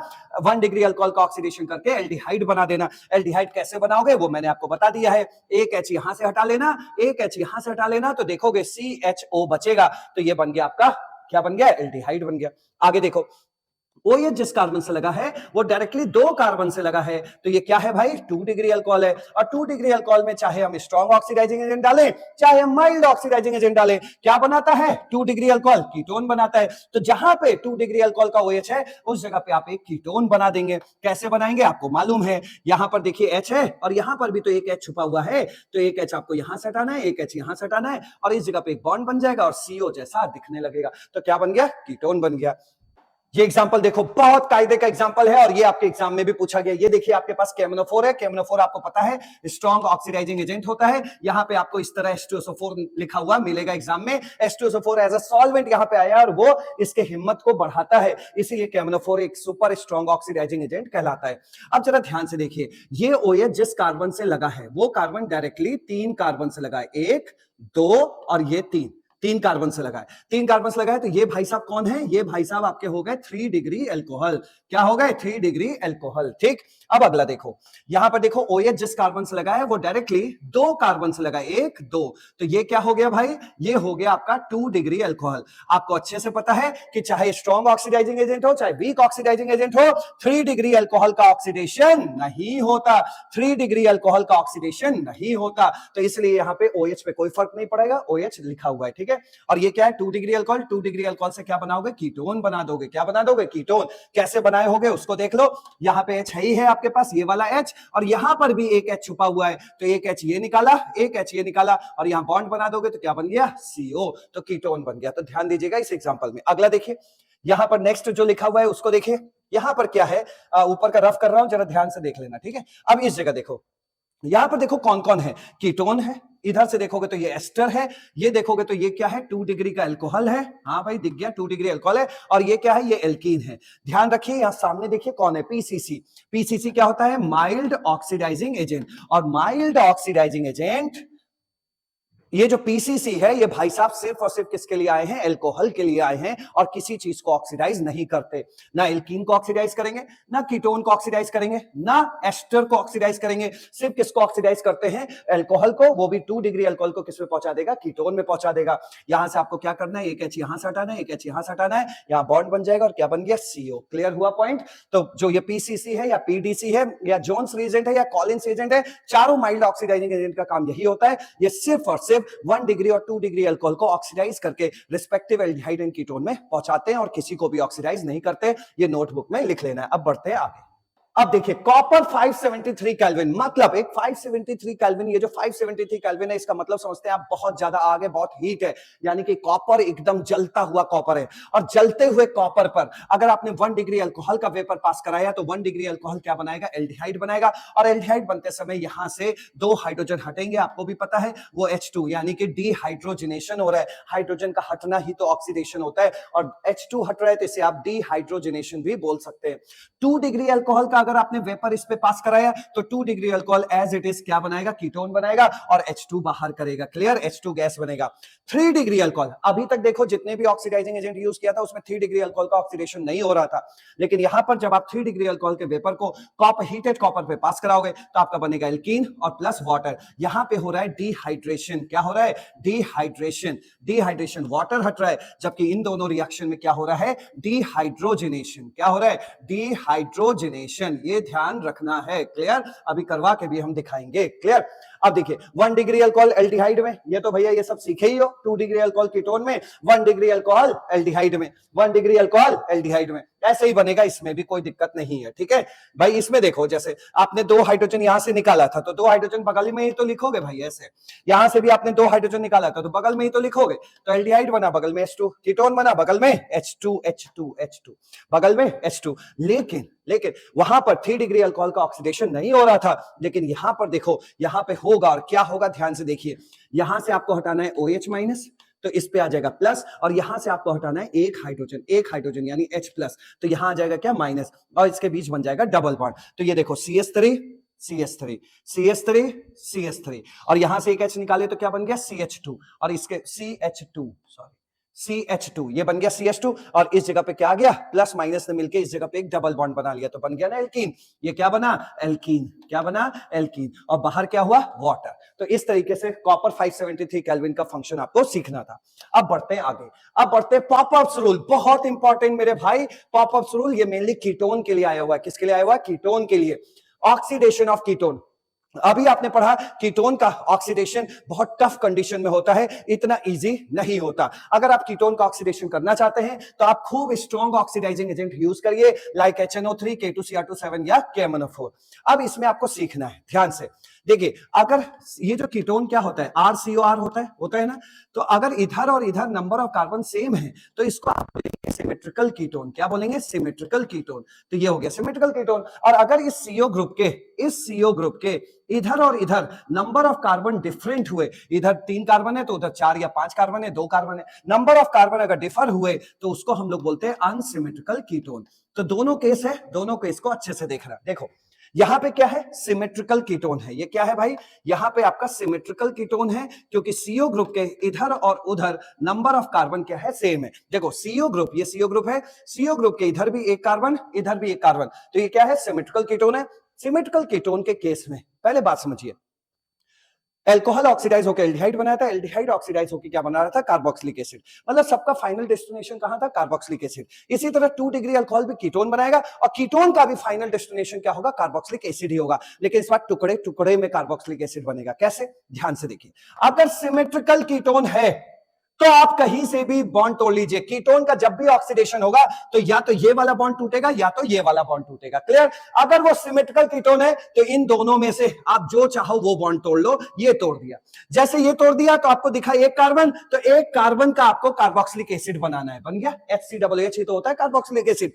1 डिग्री अल्कोहल का ऑक्सीडेशन करके एल्डिहाइड बना देना। एल्डिहाइड कैसे बनाओगे वो मैंने आपको बता दिया है, एक H यहां से हटा लेना, एक H यहां से हटा लेना, तो देखोगे CHO बचेगा, तो ये बन गया आपका, क्या बन गया, एल्डिहाइड बन गया। आगे देखो, वो ये जिस कार्बन से लगा है वो डायरेक्टली 2 कार्बन से लगा है, तो ये क्या है भाई, 2 डिग्री अल्कोहल है। और 2 डिग्री अल्कोहल में चाहे हम स्ट्रॉन्ग ऑक्सीडाइजिंग एजेंट डालें चाहे हम माइल्ड ऑक्सीडाइजिंग एजेंट डालें, क्या बनाता है, 2 डिग्री अल्कोहल कीटोन बनाता है। तो जहां पे 2 डिग्री अल्कोहल का OH है उस जगह पे आप एक कीटोन बना देंगे। कैसे बनाएंगे आपको मालूम है, यहां पर देखिए H है और यहां पर भी तो एक H छुपा हुआ है, तो एक H आपको यहां से हटाना है, एक H यहां से हटाना है और इस जगह पे एक बॉन्ड बन जाएगा और CO जैसा दिखने लगेगा, तो क्या बन गया, कीटोन बन गया। ये एग्जांपल देखो, बहुत कायदे का एग्जांपल है और ये आपके एग्जाम में भी पूछा गया। ये देखिए आपके पास KMnO4 है, KMnO4 आपको पता है स्ट्रॉन्ग ऑक्सीडाइजिंग एजेंट होता है। यहां पे आपको इस तरह H2SO4 लिखा हुआ मिलेगा एग्जाम में, H2SO4 एज अ सॉल्वेंट यहां पे आया और वो इसके हिम्मत को बढ़ाता है, इसीलिए KMnO4 एक सुपर स्ट्रॉन्ग ऑक्सीडाइजिंग एजेंट कहलाता है। अब जरा ध्यान से देखिए, ये OH जिस कार्बन से लगा है वो कार्बन डायरेक्टली 3 कार्बन से लगा है, 1, 2 और ये 3 कार्बन से लगा है, 3 कार्बन से लगा है, तो ये भाई साहब कौन है, ये भाई साहब आपके हो गए 3 डिग्री अल्कोहल। क्या हो गए, 3 डिग्री अल्कोहल। ठीक, अब अगला देखो, यहां पर देखो OH जिस कार्बन से लगा है वो डायरेक्टली 2 कार्बन से लगा है, 1, 2, तो ये क्या हो गया भाई, ये हो गया आपका 2 डिग्री अल्कोहल। आपको अच्छे से पता है कि चाहे स्ट्रॉन्ग ऑक्सीडाइजिंग एजेंट हो चाहे वीक ऑक्सीडाइजिंग एजेंट हो, 3 डिग्री अल्कोहल का ऑक्सीडेशन नहीं होता, 3 डिग्री अल्कोहल का ऑक्सीडेशन नहीं होता, तो इसलिए यहां पे OH पे कोई फर्क नहीं पड़ेगा, OH लिखा हुआ है। ठीक है, और ये क्या है, 2 डिग्री अल्कोहल, 2 डिग्री अल्कोहल से क्या बनाओगे, कीटोन बना दोगे। क्या बना दोगे, कीटोन। कैसे बनाए होगे उसको देख लो, यहां पे H ही है आपके पास, ये वाला H, और यहां पर भी एक H छुपा हुआ है, तो एक H ये निकाला, एक H ये निकाला और यहां बॉन्ड बना दोगे तो क्या बन गया, CO, तो कीटोन बन गया। तो ध्यान दीजिएगा इस एग्जांपल में। अगला देखिए, यहां पर नेक्स्ट जो लिखा हुआ है उसको देखिए, यहां पर क्या है, ऊपर का रफ कर रहा हूं, जरा ध्यान से देख लेना। ठीक है, अब इस जगह देखो, यहां पर देखो कौन कौन है, कीटोन है, इधर से देखोगे तो ये एस्टर है, ये देखोगे तो ये क्या है, 2 डिग्री का अल्कोहल है, हाँ भाई दिख गया 2 डिग्री अल्कोहल है, और ये क्या है, ये एल्कीन है। ध्यान रखिए यहां सामने देखिए कौन है, PCC। PCC क्या होता है, माइल्ड ऑक्सीडाइजिंग एजेंट, और माइल्ड ऑक्सीडाइजिंग एजेंट, ये जो PCC है ये भाई साहब सिर्फ और सिर्फ किसके लिए आए हैं, अल्कोहल के लिए आए हैं, और किसी चीज को ऑक्सीडाइज नहीं करते, ना एल्कीन को ऑक्सीडाइज करेंगे, ना कीटोन को ऑक्सीडाइज करेंगे, ना एस्टर को ऑक्सीडाइज करेंगे, सिर्फ किसको ऑक्सीडाइज करते हैं, अल्कोहल को, वो भी 2 डिग्री अल्कोहल को किस में पहुंचा देगा, कीटोन में पहुंचा देगा। यहां से आपको क्या करना है, एक H यहां से हटाना है, एक H यहां से हटाना है, यहां बॉन्ड बन जाएगा और क्या बन गया, CO। क्लियर हुआ पॉइंट। तो जो ये PCC है या PDC है या जोन्स रिएजेंट है या कॉलिंस एजेंट है, चारों माइल्ड ऑक्सीडाइजिंग एजेंट का काम यही होता है, ये सिर्फ और सिर्फ 1 डिग्री और 2 डिग्री अल्कोहल को ऑक्सीडाइज करके रिस्पेक्टिव एल्डिहाइड एंड कीटोन में पहुंचाते हैं और किसी को भी ऑक्सीडाइज नहीं करते। ये नोटबुक में लिख लेना है। अब बढ़ते हैं आगे। अब देखिए कॉपर 573 केल्विन, मतलब एक 573 केल्विन, ये जो 573 केल्विन है इसका मतलब समझते हैं आप, बहुत ज्यादा आगे, बहुत हीट है, यानी कि कॉपर एकदम जलता हुआ कॉपर है। और जलते हुए कॉपर पर अगर आपने 1 डिग्री अल्कोहल का वेपर पास कराया तो 1 डिग्री अल्कोहल क्या बनाएगा, एल्डिहाइड बनाएगा, और एल्डिहाइड बनते समय यहां से 2 हाइड्रोजन हटेंगे, आपको भी पता है वो H2, यानी कि डिहाइड्रोजनेशन हो रहा है। हाइड्रोजन का हटना ही तो ऑक्सीडेशन होता है, और H2 हट रहा है तो इसे आप डिहाइड्रोजनेशन भी बोल सकते हैं। 2 डिग्री अल्कोहल का अगर आपने वेपर इस पे पास कराया तो 2 degree alcohol as it is क्या बनाएगा, कीटोन बनाएगा और H2 बाहर करेगा। क्लियर, H2 गैस बनेगा। 3 डिग्री अल्कोहल, अभी तक देखो जितने भी ऑक्सीडाइजिंग एजेंट यूज किया था उसमें 3 डिग्री अल्कोहल का ऑक्सीडेशन नहीं हो रहा था, लेकिन यहां पर जब आप 3 डिग्री अल्कोहल के वेपर को कॉपर, हीटेड कॉपर पे पास कराओगे तो आपका बनेगा एल्कीन और प्लस वाटर। यहां पे हो रहा है डिहाइड्रेशन। क्या हो रहा है, डिहाइड्रेशन। डिहाइड्रेशन, वाटर हट रहा है, जबकि इन दोनों रिएक्शन में क्या हो रहा है, डिहाइड्रोजनेशन। क्या हो रहा है, डिहाइड्रोजनेशन। ये ध्यान रखना है। क्लियर, अभी करवा के भी हम दिखाएंगे। क्लियर। अब देखिए 1 डिग्री अल्कोहल एल्डिहाइड में, ये तो भैया ये सब सीखे ही हो, 2 डिग्री अल्कोहल कीटोन में, 1 डिग्री अल्कोहल एल्डिहाइड में, 1 डिग्री अल्कोहल एल्डिहाइड में, ऐसे ही बनेगा, इसमें भी कोई दिक्कत नहीं है। ठीक है भाई, इसमें देखो जैसे आपने 2 हाइड्रोजन यहां से निकाला था तो 2 हाइड्रोजन बगल में ही तो लिखोगे भाई, ऐसे यहां से भी आपने 2 हाइड्रोजन निकाला था तो बगल में ही तो लिखोगे, तो एल्डिहाइड बना, बगल में H2, कीटोन बना, बगल में H2, बगल में H2। लेकिन लेकिन वहां पर 3 डिग्री अल्कोहल का ऑक्सीडेशन नहीं हो रहा था, लेकिन यहां पर देखो, यहां पे होगा, और क्या होगा ध्यान से देखिए, यहां से आपको हटाना है OH माइनस, तो इस पे आ जाएगा प्लस, और यहां से आपको हटाना है एक हाइड्रोजन यानी H प्लस, तो यहां आ जाएगा क्या माइनस, और इसके बीच बन जाएगा डबल बॉन्ड। तो ये देखो CH3 CH3 CH3 CH3, और यहां से एक H निकाले तो क्या बन गया CH2, और इसके CH2 CH2, ये बन गया CH2, और इस जगह पे क्या आ गया, प्लस माइनस ने मिलके इस जगह पे एक डबल बॉन्ड बना लिया, तो बन गया ना एल्कीन। ये क्या बना, एल्कीन। क्या बना, एल्कीन। और बाहर क्या हुआ, वाटर। तो इस तरीके से कॉपर 573 केल्विन का फंक्शन आपको सीखना था। अब बढ़ते हैं आगे, अब बढ़ते हैं पॉपअप्स रूल, बहुत इंपॉर्टेंट मेरे भाई। पॉपअप्स रूल ये मेनली कीटोन के लिए आया हुआ है। किसके लिए आया हुआ है, कीटोन के लिए। ऑक्सीडेशन ऑफ कीटोन, अभी आपने पढ़ा कीटोन का ऑक्सीडेशन बहुत टफ कंडीशन में होता है, इतना इजी नहीं होता। अगर आप कीटोन का ऑक्सीडेशन करना चाहते हैं तो आप खूब स्ट्रॉन्ग ऑक्सीडाइजिंग एजेंट यूज करिए, लाइक HNO3, K2Cr2 या KMnO4। अब इसमें आपको सीखना है ध्यान से। देखिए, अगर ये जो कीटोन क्या होता है, RCOR होता है ना, तो अगर इधर और इधर नंबर ऑफ कार्बन सेम है तो इसको आप बोलेंगे सिमेट्रिकल कीटोन। क्या बोलेंगे, सिमेट्रिकल कीटोन। तो ये हो गया सिमेट्रिकल कीटोन। और अगर इस CO ग्रुप के इधर और इधर नंबर ऑफ कार्बन डिफरेंट हुए, इधर 3 कार्बन है तो उधर 4 या 5 कार्बन है, 2 कार्बन है, नंबर ऑफ कार्बन अगर डिफर हुए तो उसको हम लोग बोलते हैं अनसिमेट्रिकल कीटोन। तो दोनों केस है, दोनों केस को अच्छे से देखना। देखो यहां पे क्या है, सिमेट्रिकल कीटोन है। ये क्या है भाई, यहां पे आपका सिमेट्रिकल कीटोन है, क्योंकि CO ग्रुप के इधर और उधर नंबर ऑफ कार्बन क्या है, सेम है। देखो CO ग्रुप, ये CO ग्रुप है, CO ग्रुप के इधर भी एक कार्बन, इधर भी एक कार्बन, तो ये क्या है, सिमेट्रिकल कीटोन है। सिमेट्रिकल कीटोन के केस में पहले बात समझिए, अल्कोहल ऑक्सीडाइज होकर एल्डिहाइड बनाया था, एल्डिहाइड ऑक्सीडाइज होकर क्या बना रहा था, कार्बोक्सिलिक एसिड। मतलब सबका फाइनल डेस्टिनेशन कहां था, कार्बोक्सिलिक एसिड। इसी तरह 2 डिग्री अल्कोहल भी कीटोन बनाएगा, और कीटोन का भी फाइनल डेस्टिनेशन क्या होगा, कार्बोक्सिलिक एसिड ही होगा, लेकिन इस बार टुकड़े टुकड़े में कार्बोक्सिलिक एसिड बनेगा। कैसे, ध्यान से देखिए। अगर सिमेट्रिकल कीटोन है तो आप कहीं से भी बॉन्ड तोड़ लीजिए। कीटोन का जब भी ऑक्सीडेशन होगा तो या तो ये वाला बॉन्ड टूटेगा या तो ये वाला बॉन्ड टूटेगा। क्लियर। अगर वो सिमेट्रिकल कीटोन है तो इन दोनों में से आप जो चाहो वो बॉन्ड तोड़ लो। ये तोड़ दिया, जैसे ये तोड़ दिया तो आपको दिखा एक कार्बन, तो एक कार्बन का आपको कार्बोक्सिलिक एसिड बनाना है, बन गया HCOOH ही तो होता है कार्बोक्सिलिक एसिड।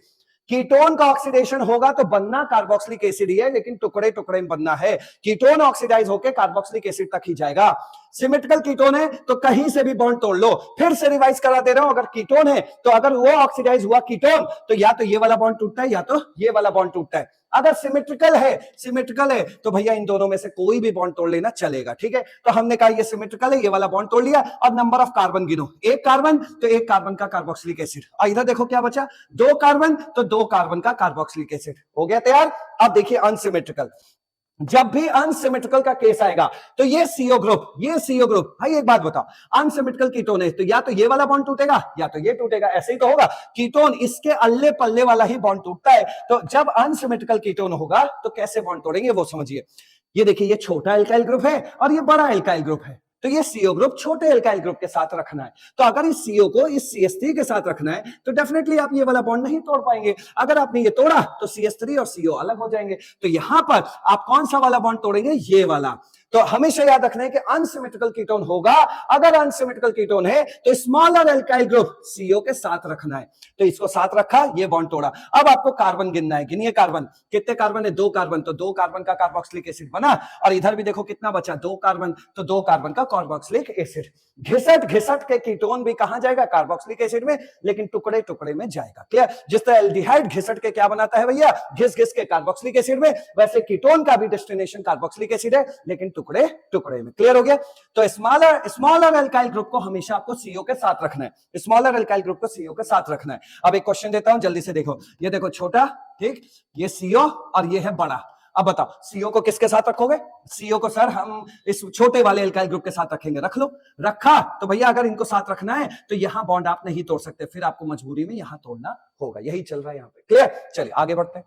कीटोन का ऑक्सीडेशन होगा तो बनना कार्बोक्सिलिक एसिड ही है, लेकिन टुकड़े टुकड़े में बनना है। कीटोन ऑक्सीडाइज होकर कार्बोक्सिलिक एसिड तक ही जाएगा। सिमेट्रिकल कीटोन है तो कहीं से भी बॉन्ड तोड़ लो। फिर से रिवाइज करा दे रहा हूं, अगर कीटोन है तो अगर वो ऑक्सीडाइज हुआ कीटोन तो या तो ये वाला बॉन्ड टूटता है या तो ये वाला बॉन्ड टूटता है। अगर सिमेट्रिकल है तो भैया इन दोनों में से कोई भी बॉन्ड तोड़ लेना चलेगा। ठीक है, तो हमने कहा ये सिमेट्रिकल है, ये वाला बॉन्ड तोड़ लिया। अब नंबर ऑफ कार्बन गिनो, एक कार्बन तो एक कार्बन का कार्बोक्सिलिक एसिड, और इधर देखो क्या बचा, 2 कार्बन तो 2 कार्बन का कार्बोक्सिलिक एसिड। हो गया तैयार। अब देखिए अनसिमेट्रिकल, जब भी अनसिमेट्रिकल का केस आएगा तो ये CO ग्रुप, भाई एक बात बताओ, अनसिमेट्रिकल कीटोन है तो या तो ये वाला बॉन्ड टूटेगा या तो ये टूटेगा, ऐसे ही तो होगा। कीटोन इसके अल्ले पल्ले वाला ही बॉन्ड टूटता है, तो जब अनसिमेट्रिकल कीटोन होगा तो कैसे बॉन्ड तोड़ेंगे वो समझिए। ये देखिए, ये छोटा एल्काइल ग्रुप है और ये बड़ा एल्काइल ग्रुप है, तो ये CO ग्रुप छोटे एल्काइल ग्रुप के साथ रखना है। तो अगर इस CO को इस CH3 के साथ रखना है तो डेफिनेटली आप ये वाला बॉन्ड नहीं तोड़ पाएंगे। अगर आपने ये तोड़ा तो CH3 और CO अलग हो जाएंगे। तो यहां पर आप कौन सा वाला बॉन्ड तोड़ेंगे, ये वाला। तो हमेशा याद रखना है कि अनसिमेट्रिकल कीटोन होगा, अगर अनसिमेट्रिकल कीटोन है तो स्मॉलर एल्काइल ग्रुप CO के साथ रखना है। तो इसको साथ रखा, ये बॉन्ड तोड़ा। अब आपको कार्बन गिनना है, गिनिए कार्बन, कितने कार्बन है, 2 कार्बन, तो 2 कार्बन का कार्बोक्सिलिक एसिड बना, और इधर भी देखो कितना बचा, 2 कार्बन तो 2 कार्बन का कार्बोक्सिलिक एसिड। घिसट घिसट के कीटोन भी कहां जाएगा, कार्बोक्सिलिक एसिड में, लेकिन टुकड़े टुकड़े में जाएगा। क्लियर। जिस तरह एल्डिहाइड घिसट के क्या बनाता है भैया, घिस घिस के कार्बोक्सिलिक एसिड में, वैसे कीटोन का भी डेस्टिनेशन कार्बोक्सिलिक एसिड है, लेकिन टुकड़े टुकड़े में। क्लियर हो गया। तो स्मॉलर एल्काइल ग्रुप को हमेशा आपको CO के साथ रखना है, स्मॉलर एल्काइल ग्रुप को CO के साथ रखना है। अब एक क्वेश्चन देता हूं, जल्दी से देखो। ये देखो छोटा, ठीक, ये CO और ये है बड़ा। अब बताओ CO को किसके साथ रखोगे, CO को सर हम इस छोटे वाले एल्काइल ग्रुप के साथ रखेंगे। रख लो, रखा। तो भैया अगर इनको साथ रखना है तो यहां बॉन्ड आप नहीं तोड़ सकते, फिर आपको मजबूरी में यहां तोड़ना होगा। यही चल रहा है यहां पे। क्लियर। चलिए आगे बढ़ते हैं।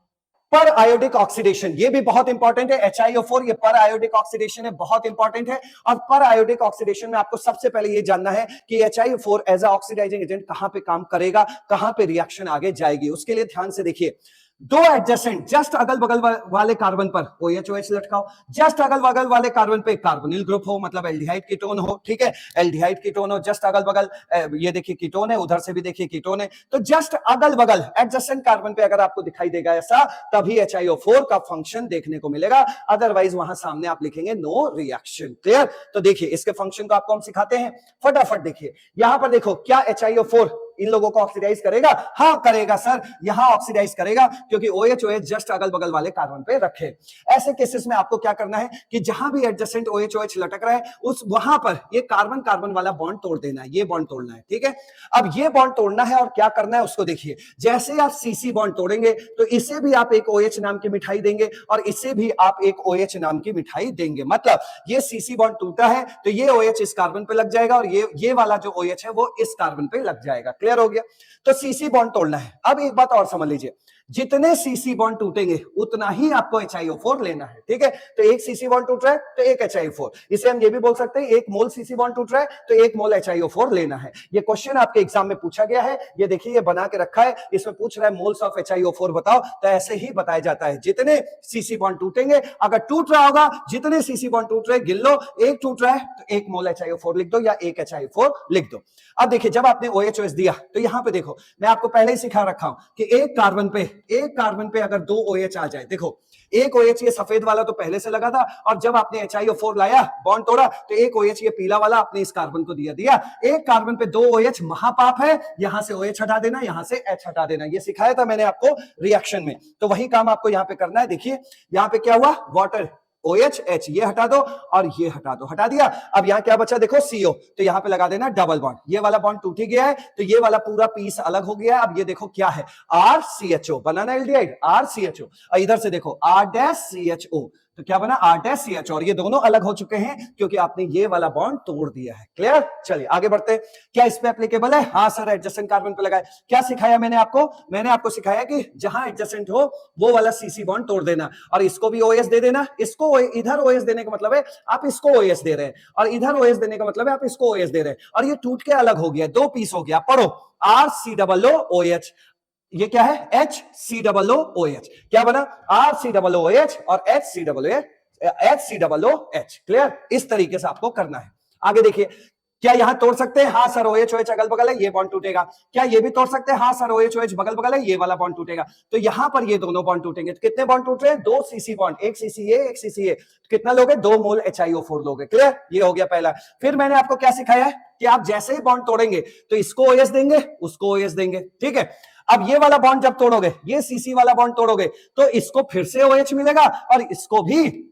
पर आयोडिक ऑक्सीडेशन, ये भी बहुत इंपॉर्टेंट है। HiO4 ये पर आयोडिक ऑक्सीडेशन है, बहुत इंपॉर्टेंट है। और पर आयोडिक ऑक्सीडेशन में आपको सबसे पहले ये जानना है कि HiO4 as a oxidizing agent कहां पे काम करेगा, कहां पे रिएक्शन आगे जाएगी। उसके लिए ध्यान से देखिए, दो एडजेसेंट जस्ट अगल बगल वाले कार्बन पर OH लटकाओ, जस्ट अगल बगल वाले कार्बन पे कार्बोनिल ग्रुप हो, मतलब एल्डिहाइड कीटोन हो, ठीक है, एल्डिहाइड कीटोन हो, जस्ट अगल बगल ये देखिए कीटोन है, उधर से भी देखिए कीटोन है, तो जस्ट अगल बगल एडजेसेंट कार्बन पे अगर आपको दिखाई देगा ऐसा, तभी HiO4 का फंक्शन देखने को मिलेगा, अदरवाइज वहां सामने आप लिखेंगे नो रिएक्शन। क्लियर? तो देखिए इसके फंक्शन को आपको हम सिखाते हैं, फटाफट देखिए यहां पर देखो, क्या HiO4 इन लोगों को ऑक्सीडाइज करेगा? हाँ करेगा सर, यहां ऑक्सीडाइज करेगा क्योंकि OH जस्ट अगल बगल वाले कार्बन पे रखे। ऐसे केसेस में आपको क्या करना है कि जहां भी एडजेसेंट OH लटक रहा है उस वहां पर ये कार्बन कार्बन वाला बॉन्ड तोड़ देना है, ये बॉन्ड तोड़ना है, ठीक है। अब ये बॉन्ड तोड़ना है और क्या करना है उसको देखिए, जैसे आप CC बॉन्ड तोड़ेंगे तो इसे भी आप एक OH नाम की मिठाई देंगे और इसे भी आप एक OH नाम की मिठाई देंगे, मतलब ये CC बॉन्ड टूटा है तो ये OH इस कार्बन पे लग जाएगा और ये वाला जो OH है वो इस कार्बन पे लग जाएगा। क्लियर हो गया? तो CC बॉन्ड तोड़ना है। अब एक बात और समझ लीजिए, जितने CC बॉन्ड टूटेंगे उतना ही आपको HiO4 लेना है, ठीक है। तो एक CC बॉन्ड टूट रहा है तो एक HiO4, इसे हम ये भी बोल सकते हैं एक मोल CC बॉन्ड टूट रहा है तो एक मोल HiO4 लेना है। ये क्वेश्चन आपके एग्जाम में पूछा गया है, ये देखिए ये बना के रखा है, इसमें पूछ रहा है मोल्स ऑफ HiO4 बताओ, तो ऐसे ही बताया जाता है, जितने CC बॉन्ड टूटेंगे, अगर टूट रहा होगा जितने CC बॉन्ड टूट रहे गिन लो, एक टूट रहा है तो एक मोल HiO4 लिख दो या एक HiO4 लिख दो। अब देखिए जब आपने OH दिया तो यहां पे देखो मैं आपको पहले ही सिखा रखा हूं कि एक कार्बन पे अगर दो OH आ जाए, देखो एक OH ये सफेद वाला तो पहले से लगा था और जब आपने HiO4 लाया बॉन्ड तोड़ा तो एक OH ये पीला वाला आपने इस कार्बन को दिया, एक कार्बन पे दो OH महापाप है, यहां से OH हटा देना, यहां से H हटा देना, ये सिखाया था मैंने आपको रिएक्शन में, तो वही काम आपको यहां पे करना है। देखिए यहां पे क्या हुआ, वाटर OH H ये हटा दो और ये हटा दो, हटा दिया। अब यहां क्या बचा देखो CO, तो यहां पे लगा देना डबल बॉन्ड, ये वाला बॉन्ड टूट ही गया है तो ये वाला पूरा पीस अलग हो गया है। अब ये देखो क्या है, RCHO बनाना एल्डिहाइड RCHO, और इधर से देखो R-CHO, तो क्या बना R-CH, और ये दोनों अलग हो चुके हैं क्योंकि आपने ये वाला बॉन्ड तोड़ दिया है। क्लियर? चलिए आगे बढ़ते हैं, क्या इस पे एप्लीकेबल है? हाँ सर एडजेसेंट कार्बन पे लगाए। क्या सिखाया मैंने आपको सिखाया कि जहां एडजेसेंट हो वो वाला CC बॉन्ड तोड़ देना और इसको भी OH दे देना, इसको इधर OH देने का मतलब है आप इसको OH दे रहे हैं और इधर OH देने का मतलब है आप इसको OH दे रहे हैं, और ये टूट के अलग हो गया, दो पीस हो गया। पढ़ो RCOOH, ये क्या है HCOOH, क्या बना RCOOH और HCOOH। क्लियर? इस तरीके से आपको करना है। आगे देखिए, क्या यहां तोड़ सकते हैं? हाँ सर OH अगल बगल है, ये बॉन्ड टूटेगा। क्या ये भी तोड़ सकते हैं? हाँ सर OH बगल बगल है, ये वाला बॉन्ड टूटेगा। तो यहां पर ये दोनों बॉन्ड टूटेंगे, तो कितने बॉन्ड टूट रहे हैं? दो CC बॉन्ड, एक CCA एक CCA, कितना लोगे? 2 मोल HiO4 लोगे। क्लियर? ये हो गया पहला। फिर मैंने आपको क्या सिखाया है कि आप जैसे ही बॉन्ड तोड़ेंगे तो इसको OH देंगे, उसको OH देंगे, ठीक है। अब ये वाला बॉन्ड जब तोड़ोगे, ये CC वाला बॉन्ड तोड़ोगे तो इसको फिर से OH मिलेगा और इसको भी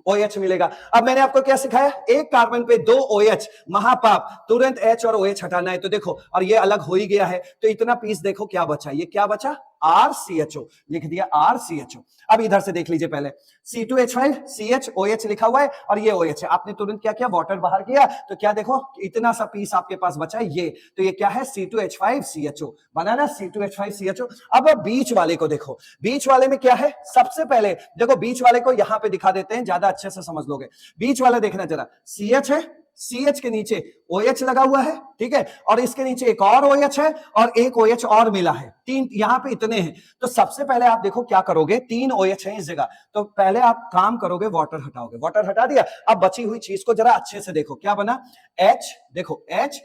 OH मिलेगा। अब मैंने आपको क्या सिखाया, एक कार्बन पे दो OH महापाप, तुरंत H और OH हटाना है। तो देखो, और ये अलग हो ही गया है तो इतना पीस देखो क्या बचा, ये क्या बचा RCHO, लिख दिया RCHO। अब इधर से देख लीजिए, पहले C2H5 CHOH लिखा हुआ है और ये OH है, आपने तुरंत क्या किया, वाटर बाहर किया, तो क्या देखो इतना सा पीस आपके पास बचा है, ये तो ये क्या है C2H5 CHO, बना ना C2H5 CHO। अब बीच वाले को देखो, बीच वाले में क्या है, सबसे पहले देखो बीच वाले को यहां पे दिखा देते हैं, ज्यादा अच्छे से समझ लोगे। बीच वाला देखना जरा, CH है, CH के नीचे OH लगा हुआ है, ठीक है, और इसके नीचे एक और OH है और एक OH और मिला है, तीन यहां पे इतने हैं। तो सबसे पहले आप देखो क्या करोगे, 3 OH है इस जगह, तो पहले आप काम करोगे वाटर हटाओगे, वाटर हटा दिया। अब बची हुई चीज को जरा अच्छे से देखो, क्या बना H, देखो HCOOH,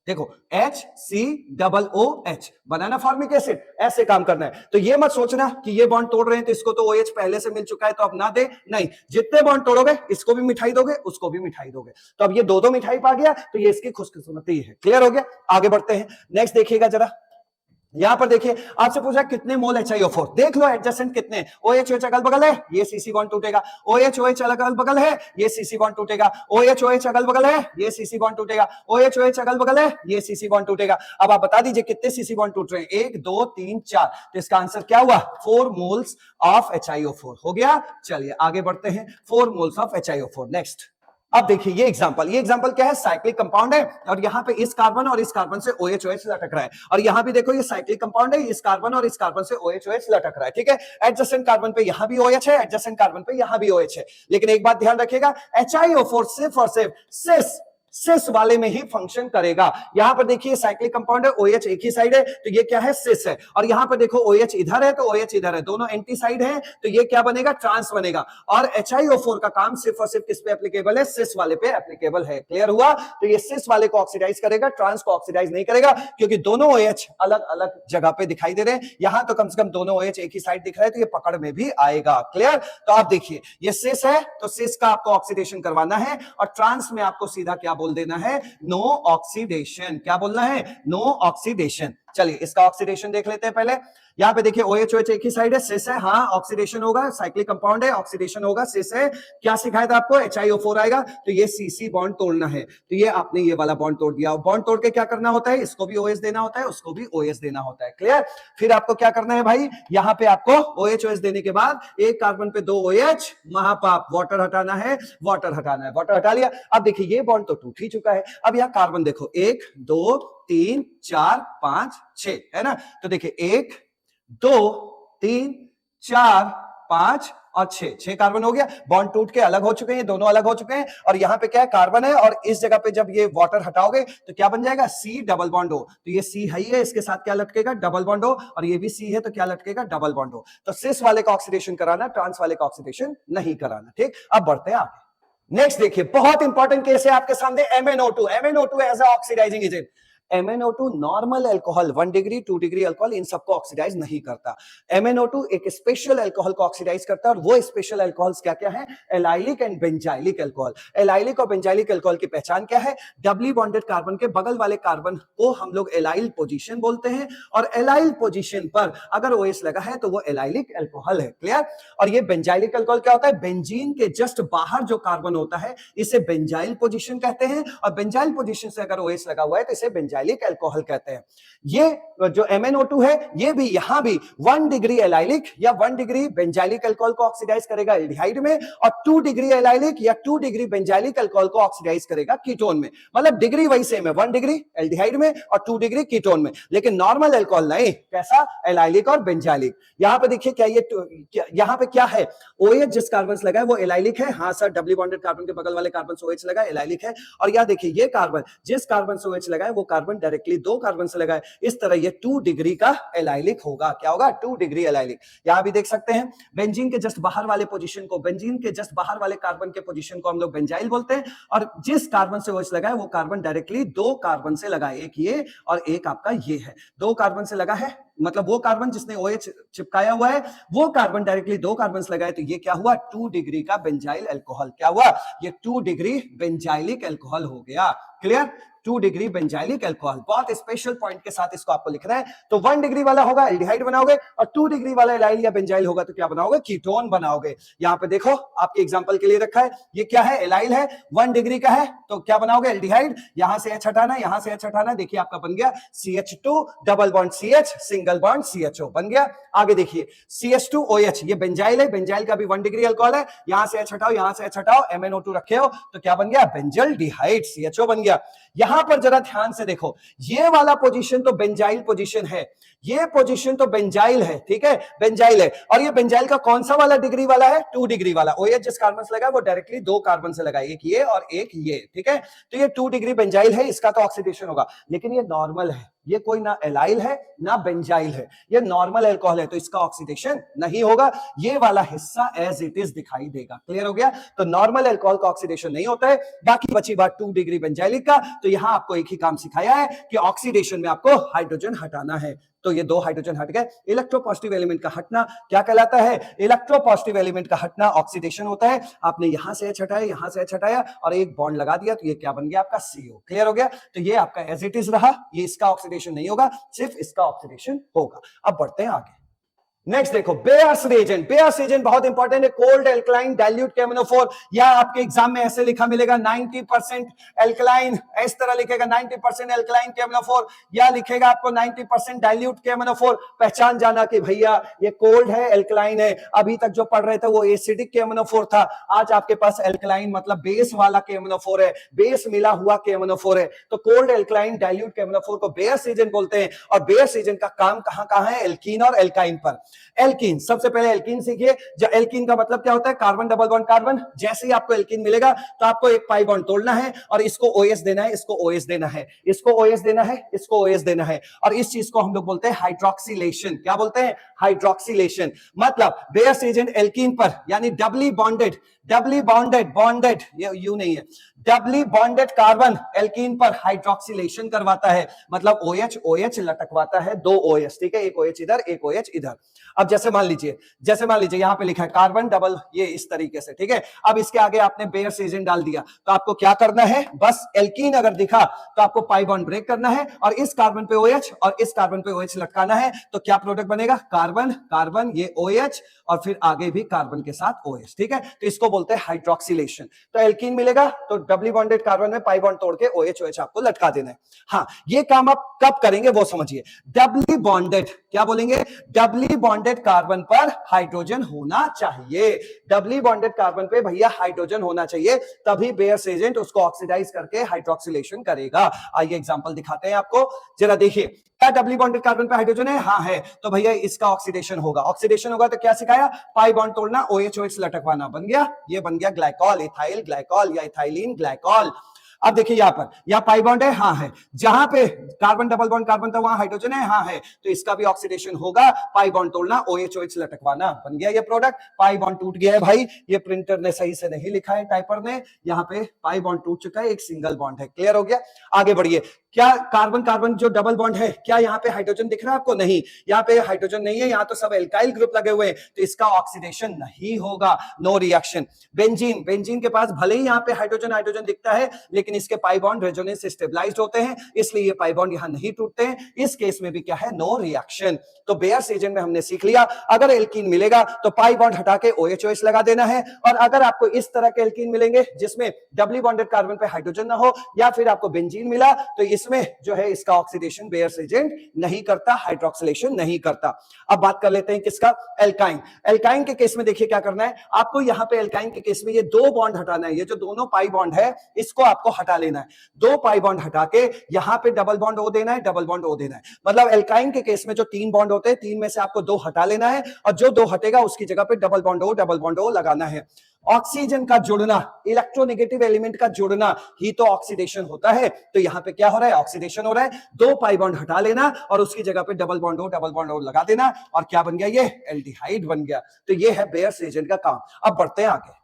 देखो HCOOH, बनाना फॉर्मिक एसिड, ऐसे काम करना है। तो ये मत सोचना कि ये बॉन्ड तोड़ रहे हैं तो इसको तो OH पहले से मिल चुका है तो अब ना दे, नहीं, जितने बॉन्ड तोड़ोगे इसको भी मिठाई दोगे, उसको भी मिठाई दोगे, तो अब ये दो मिठाई पा गया, तो ये इसकी खुशकिस्मती है। क्लियर हो गया? आगे बढ़ते हैं, नेक्स्ट देखिएगा जरा, यहां पर देखिए आपसे पूछा कितने मोल HiO4, देख लो एडजेसेंट कितने, OH अगल बगल है, ये CC बॉन्ड टूटेगा, OH अगल बगल है, ये CC बॉन्ड टूटेगा, OH अगल बगल है, ये CC बॉन्ड टूटेगा, OH अगल बगल है, ये CC बॉन्ड टूटेगा। अब आप बता दीजिए कितने CC बॉन्ड टूट रहे हैं, 1 2 3 4, तो इसका आंसर क्या हुआ, 4 मोल्स ऑफ HiO4 हो गया। चलिए आगे बढ़ते हैं, 4 मोल्स ऑफ HiO4। नेक्स्ट, अब देखिए ये एग्जांपल क्या है, साइक्लिक कंपाउंड है और यहाँ पे इस कार्बन और इस कार्बन से OH लटक रहा है, और यहाँ भी देखो ये साइक्लिक कंपाउंड है, इस कार्बन और इस कार्बन से OH लटक रहा है, ठीक है। एडजेसेंट कार्बन पे यहाँ भी OH है, एडजेसेंट कार्बन पे यहाँ भी OH है, लेकिन एक बात ध्यान रखिएगा, HiO4 सिर्फ और सिर्फ सिस वाले में ही फंक्शन करेगा। यहां पर देखिए साइक्लिक कंपाउंड है, OH एक ही साइड है तो ये क्या है, सिस है। और यहां पर देखो OH इधर है तो OH इधर है, दोनों एंटी साइड है तो ये क्या बनेगा, ट्रांस बनेगा। और HiO4 का काम सिर्फ और सिर्फ किस पे एप्लीकेबल है, सिस वाले पे एप्लीकेबल है। क्लियर हुआ? तो ये सिस वाले को ऑक्सीडाइज करेगा, ट्रांस को ऑक्सीडाइज नहीं करेगा, क्योंकि दोनों OH अलग अलग जगह पे दिखाई दे रहे हैं। यहां तो कम से कम दोनों OH एक ही साइड दिख रहा है तो ये पकड़ में भी आएगा। क्लियर? तो आप देखिए ये सिस है तो सिस का आपको ऑक्सीडेशन करवाना है, और ट्रांस में आपको सीधा क्या बोल देना है, नो ऑक्सीडेशन। क्या बोलना है, नो ऑक्सीडेशन। चलिए इसका ऑक्सीडेशन देख लेते हैं पहले। यहां पे देखिए OH OH एक ही साइड है, सिस है, हाँ ऑक्सीडेशन होगा, साइक्लिक कंपाउंड है, ऑक्सीडेशन होगा, सिस है। क्या सिखाया था आपको, HiO4 आएगा तो ये CC बॉन्ड तोड़ना है, तो ये आपने ये वाला बॉन्ड तोड़ दिया। बॉन्ड तोड़ के क्या करना होता है, इसको भी OH देना होता है, उसको भी OH देना होता है। क्लियर? फिर आपको क्या करना है भाई, यहां पे आपको OH OH देने के बाद एक कार्बन पे 2 OH, महापाप, वाटर हटाना है, वाटर हटाना है, वाटर हटा लिया। अब देखिए ये बॉन्ड तो टूट ही चुका है। अब यहां कार्बन देखो 1 2 3 4 5 6 है ना, तो देखिए 1 2 3 4 5 और 6 कार्बन हो गया। बॉन्ड टूट के अलग हो चुके हैं, दोनों अलग हो चुके हैं। और यहां पे क्या है, कार्बन है, और इस जगह पे जब ये वाटर हटाओगे तो क्या बन जाएगा, C डबल बॉन्ड हो। तो ये C है ही है, इसके साथ क्या लटकेगा, डबल बॉन्ड हो, और ये भी C है तो क्या लटकेगा, डबल बॉन्ड हो। तो सिस वाले का ऑक्सीडेशन कराना, ट्रांस वाले का ऑक्सीडेशन नहीं कराना। ठीक, अब बढ़ते हैं आगे। नेक्स्ट देखिए, बहुत इंपॉर्टेंट केस है आपके सामने, MnO2। MnO2 as a oxidizing agent. MnO2 normal alcohol 1 degree 2 degree alcohol इन सबको ऑक्सीडाइज नहीं करता। MnO2 एक स्पेशल अल्कोहल को ऑक्सीडाइज करता है, और वो स्पेशल अल्कोहल्स क्या क्या है, allylic and benzylic alcohol. Allylic और बेंजाइलिक अल्कोहल की पहचान क्या है, डबली बॉन्डेड कार्बन के बगल वाले कार्बन को हम लोग एलाइल पोजीशन बोलते हैं, और एलाइल पोजीशन पर अगर OH लगा है तो वो एलाइलिक अल्कोहल है। क्लियर? और ये बेंजाइलिक अल्कोहल क्या होता है, बेंजीन के जस्ट बाहर जो कार्बन होता है इसे बेंजाइल पोजीशन कहते हैं, और बेंजाइल पोजीशन से अगर OH लगा हुआ है तो इसे बेंजाइलिक अल्कोहल कहते हैं। ये जो MnO2 है ये भी यहां भी 1 डिग्री एलाइलिक या 1 डिग्री बेंजाइलिक अल्कोहल को ऑक्सीडाइज करेगा एल्डिहाइड में, और 2 डिग्री एलाइलिक या 2 डिग्री बेंजाइलिक अल्कोहल को ऑक्सीडाइज करेगा कीटोन में। मतलब डिग्री वही सेम है, 1 डिग्री एल्डिहाइड में और 2 डिग्री कीटोन में, लेकिन नॉर्मल अल्कोहल नहीं। कैसा, एलाइलिक और बेंजाइलिक। यहां पे देखिए क्या ये यहां पे क्या है, OH जिस कार्बन से लगा है वो एलाइलिक है, हाँ सर, डबली बॉन्डेड कार्बन के बगल वाले कार्बन से OH लगा है, एलाइलिक है। और यहां देखिए ये कार्बन जिस कार्बन से OH लगा है वो कार्बन डायरेक्टली 2 कार्बन से लगा है, इस तरह ये 2 डिग्री का एलाइलिक होगा। क्या होगा, 2 डिग्री एलाइलिक। यहां भी देख सकते हैं बेंजीन के जस्ट बाहर वाले पोजीशन को, बेंजीन के जस्ट बाहर वाले कार्बन के पोजीशन को हम लोग बेंजाइल बोलते हैं, और जिस कार्बन से OH लगा है वो कार्बन डायरेक्टली 2 कार्बन से लगा है, एक ये और एक आपका ये है, 2 कार्बन से लगा है, मतलब वो कार्बन जिसने OH चिपकाया हुआ है वो कार्बन डायरेक्टली 2 कार्बन से लगा है, तो ये क्या हुआ, 2 डिग्री का बेंजाइल अल्कोहल। क्या हुआ, ये 2 डिग्री बेंजाइलिक अल्कोहल हो गया। क्लियर? 2 डिग्री बेंजाइलिक अल्कोहल, बहुत स्पेशल पॉइंट के साथ इसको आपको लिखना है। तो 1 डिग्री वाला होगा एल्डिहाइड बनाओगे, और 2 डिग्री वाला एलाइल या बेंजाइल होगा तो क्या बनाओगे, कीटोन बनाओगे। यहां पे देखो आपके एग्जांपल के लिए रखा है, ये क्या है, एलाइल है, 1 डिग्री का है तो क्या बनाओगे, एल्डिहाइड, यहां से H हटाना, यहां से H हटाना, देखिए आपका बन गया CH2 double bond CH single bond CHO बन गया। आगे देखिए CH2OH, ये बेंजाइल है, बेंजाइल का भी 1 डिग्री अल्कोहल है, यहां से H हटाओ, यहां से H हटाओ, MnO2 रखे हो तो क्या बन गया, बेंजल्डिहाइड CHO बन गया। यहां पर जरा ध्यान से देखो, ये वाला पोजीशन तो बेंजाइल पोजीशन है, ये पोजीशन तो बेंजाइल है, ठीक है, बेंजाइल है, और ये बेंजाइल का कौन सा वाला डिग्री वाला है, 2 डिग्री वाला। OH जिस कार्बन से लगा है वो डायरेक्टली 2 कार्बन से लगा है, एक ये और एक ये, ठीक है, तो ये 2 डिग्री बेंजाइल है, इसका तो ऑक्सीडेशन होगा, लेकिन ये नॉर्मल है, ये कोई ना एलाइल है ना बेंजाइल है, ये नॉर्मल अल्कोहल है, तो इसका ऑक्सीडेशन नहीं होगा, ये वाला हिस्सा एज इट इज दिखाई देगा। क्लियर हो गया? तो नॉर्मल अल्कोहल का ऑक्सीडेशन नहीं होता है। बाकी बची बात 2 डिग्री बेंजाइलिक का, तो यहां आपको एक ही काम सिखाया है कि ऑक्सीडेशन में आपको हाइड्रोजन हटाना है, तो ये 2 हाइड्रोजन हट गए। इलेक्ट्रोपॉजिटिव एलिमेंट का हटना क्या कहलाता है, इलेक्ट्रोपॉजिटिव एलिमेंट का हटना ऑक्सीडेशन होता है। आपने यहां से H हटाया, यहां से H हटाया और एक बॉन्ड लगा दिया, तो ये क्या बन गया आपका CO। क्लियर हो गया? तो ये आपका एज इट इज रहा, ये इसका ऑक्सीडेशन नहीं होगा, सिर्फ इसका ऑक्सीडेशन होगा। अब बढ़ते हैं आगे। नेक्स्ट देखो बेयर्स रिएजेंट। बेयर्स रिएजेंट बहुत इंपॉर्टेंट है, कोल्ड एल्कलाइन डाइल्यूट KMnO4, या आपके एग्जाम में ऐसे लिखा मिलेगा 90% एल्कलाइन, इस तरह लिखेगा 90% एल्कलाइन KMnO4, या लिखेगा आपको 90% डाइल्यूट KMnO4। पहचान जाना कि भैया ये कोल्ड है, एल्कलाइन है। अभी तक जो पढ़ रहे थे वो एसिडिक KMnO4 था, आज आपके पास एल्कलाइन मतलब बेस वाला KMnO4 है, बेस मिला हुआ KMnO4 है। तो कोल्ड एल्कलाइन डाइल्यूट KMnO4 को बेयर्स रिएजेंट बोलते हैं, और बेयर्स रिएजेंट का काम कहां कहां है, एल्कीन और एल्काइन पर। एल्कीन, सबसे पहले एल्कीन सीखिए। जो एल्कीन का मतलब क्या होता है, कार्बन डबल बॉन्ड कार्बन। जैसे ही आपको एल्कीन मिलेगा तो आपको एक पाई बॉन्ड तोड़ना है और इसको OS देना है, इसको OS देना है, इसको OS देना है, इसको OS देना है, और इस चीज को हम लोग बोलते हैं हाइड्रोक्सिलेशन। क्या बोलते हैं, हाइड्रोक्सिलेशन। मतलब बेयर्स एजेंट एल्कीन पर यानी डबली बॉन्डेड बॉन्डेड, ये यू नहीं है, डबली बॉन्डेड कार्बन एल्कीन पर हाइड्रोक्सिलेशन करवाता है। मतलब OH लटकवाता है, दो OH, ठीक है, एक OH इधर, एक OH इधर। अब जैसे मान लीजिए यहां पे लिखा है कार्बन डबल, ये इस तरीके से, ठीक है। अब इसके आगे आपने बेयर्स एजेंट डाल दिया, तो आपको क्या करना है, बस एल्कीन अगर दिखा तो आपको पाई बॉन्ड ब्रेक करना है और इस कार्बन पे OH और इस कार्बन पे OH लटकाना है। तो क्या प्रोडक्ट बनेगा, कार्बन कार्बन, ये OH और फिर आगे भी कार्बन के साथ OH, ठीक है। तो इसको बोलते हैं हाइड्रोक्सिलेशन। तो एल्कीन मिलेगा तो डबली बॉन्डेड कार्बन में पाई बॉन्ड तोड़ के OH आपको लटका देना है। हाँ, ये काम आप कब करेंगे वो समझिए। डबली बॉन्डेड, क्या बोलेंगे, डबली बॉन्डेड कार्बन पर हाइड्रोजन होना चाहिए। डबली बॉन्डेड कार्बन पे भैया हाइड्रोजन होना चाहिए, तभी बेयर्स एजेंट उसको ऑक्सीडाइज करके हाइड्रोक्सिलेशन करेगा। आइए एग्जांपल दिखाते हैं आपको, जरा देखिए। क्या डबली बॉन्डेड कार्बन पे हाइड्रोजन है, हाँ है, तो भैया इसका ऑक्सीडेशन होगा। ऑक्सीडेशन होगा तो क्या सिखाया, पाई बॉन्ड तोड़ना, OH लटकवाना, बन गया, ये बन गया ग्लाइकॉल, इथाइल ग्लाइकॉल या इथाइलिन ग्लाइकॉल। अब देखिए यहां पर, यहां पाई बॉन्ड है, हाँ है, जहां पे कार्बन डबल बॉन्ड कार्बन था वहां हाइड्रोजन है, हाँ है, तो इसका भी ऑक्सीडेशन होगा, पाई बॉन्ड तोड़ना, OH लटकवाना, बन गया ये प्रोडक्ट। पाई बॉन्ड टूट गया है भाई, ये प्रिंटर ने सही से नहीं लिखा है, टाइपर ने, यहाँ पे पाई बॉन्ड टूट चुका है, एक सिंगल बॉन्ड है। क्लियर हो गया, आगे बढ़िए। क्या कार्बन कार्बन जो डबल बॉन्ड है, क्या यहाँ पे हाइड्रोजन दिख रहा है आपको, नहीं, यहाँ पे हाइड्रोजन नहीं है, यहाँ तो सब एल्काइल ग्रुप लगे हुए हैं, तो इसका ऑक्सीडेशन नहीं होगा, नो रिएक्शन। बेंजीन, बेंजीन के पास भले ही यहाँ पे हाइड्रोजन हाइड्रोजन दिखता है, लेकिन इसके पाई बॉन्ड रेजोनेंस से स्टेबलाइज्ड होते हैं, इसलिए ये पाई बॉन्ड यहाँ नहीं टूटते हैं। इस केस में भी क्या है, नो रिएक्शन। तो बेयर्स एजेंट में हमने सीख लिया, अगर एल्कीन मिलेगा तो पाई बॉन्ड हटा के OH लगा देना है, और अगर आपको इस तरह के एल्कीन मिलेंगे जिसमें डबली बॉन्डेड कार्बन पे हाइड्रोजन ना हो, या फिर आपको बेंजीन मिला, तो इसमें जो है इसका ऑक्सीडेशन बेयर्स एजेंट नहीं करता, हाइड्रोक्सिलेशन नहीं करता। अब बात कर लेते हैं किसका, एल्काइन। एल्काइन के केस में देखिए क्या करना है आपको, यहाँ पे एल्काइन के केस में ये दो बॉन्ड हटाना है, ये जो दोनों पाई बॉन्ड है इसको आपको हटा लेना है। दो पाई बॉन्ड हटा के यहाँ पे डबल बॉन्ड O देना है, डबल बॉन्ड O देना है। मतलब एल्काइन के केस में जो तीन बॉन्ड होते हैं, तीन में से आपको दो हटा लेना है, और जो दो हटेगा उसकी जगह पे डबल बॉन्ड O लगाना है। ऑक्सीजन का जुड़ना, इलेक्ट्रोनेगेटिव एलिमेंट का जुड़ना ही तो ऑक्सीडेशन होता है। तो यहां पे क्या हो रहा है, ऑक्सीडेशन हो रहा है। दो पाई बॉन्ड हटा लेना और उसकी जगह पे डबल बॉन्ड O लगा देना, और क्या बन गया, ये एल्डिहाइड बन गया। तो ये है बेयर्स एजेंट का काम। अब बढ़ते हैं आगे।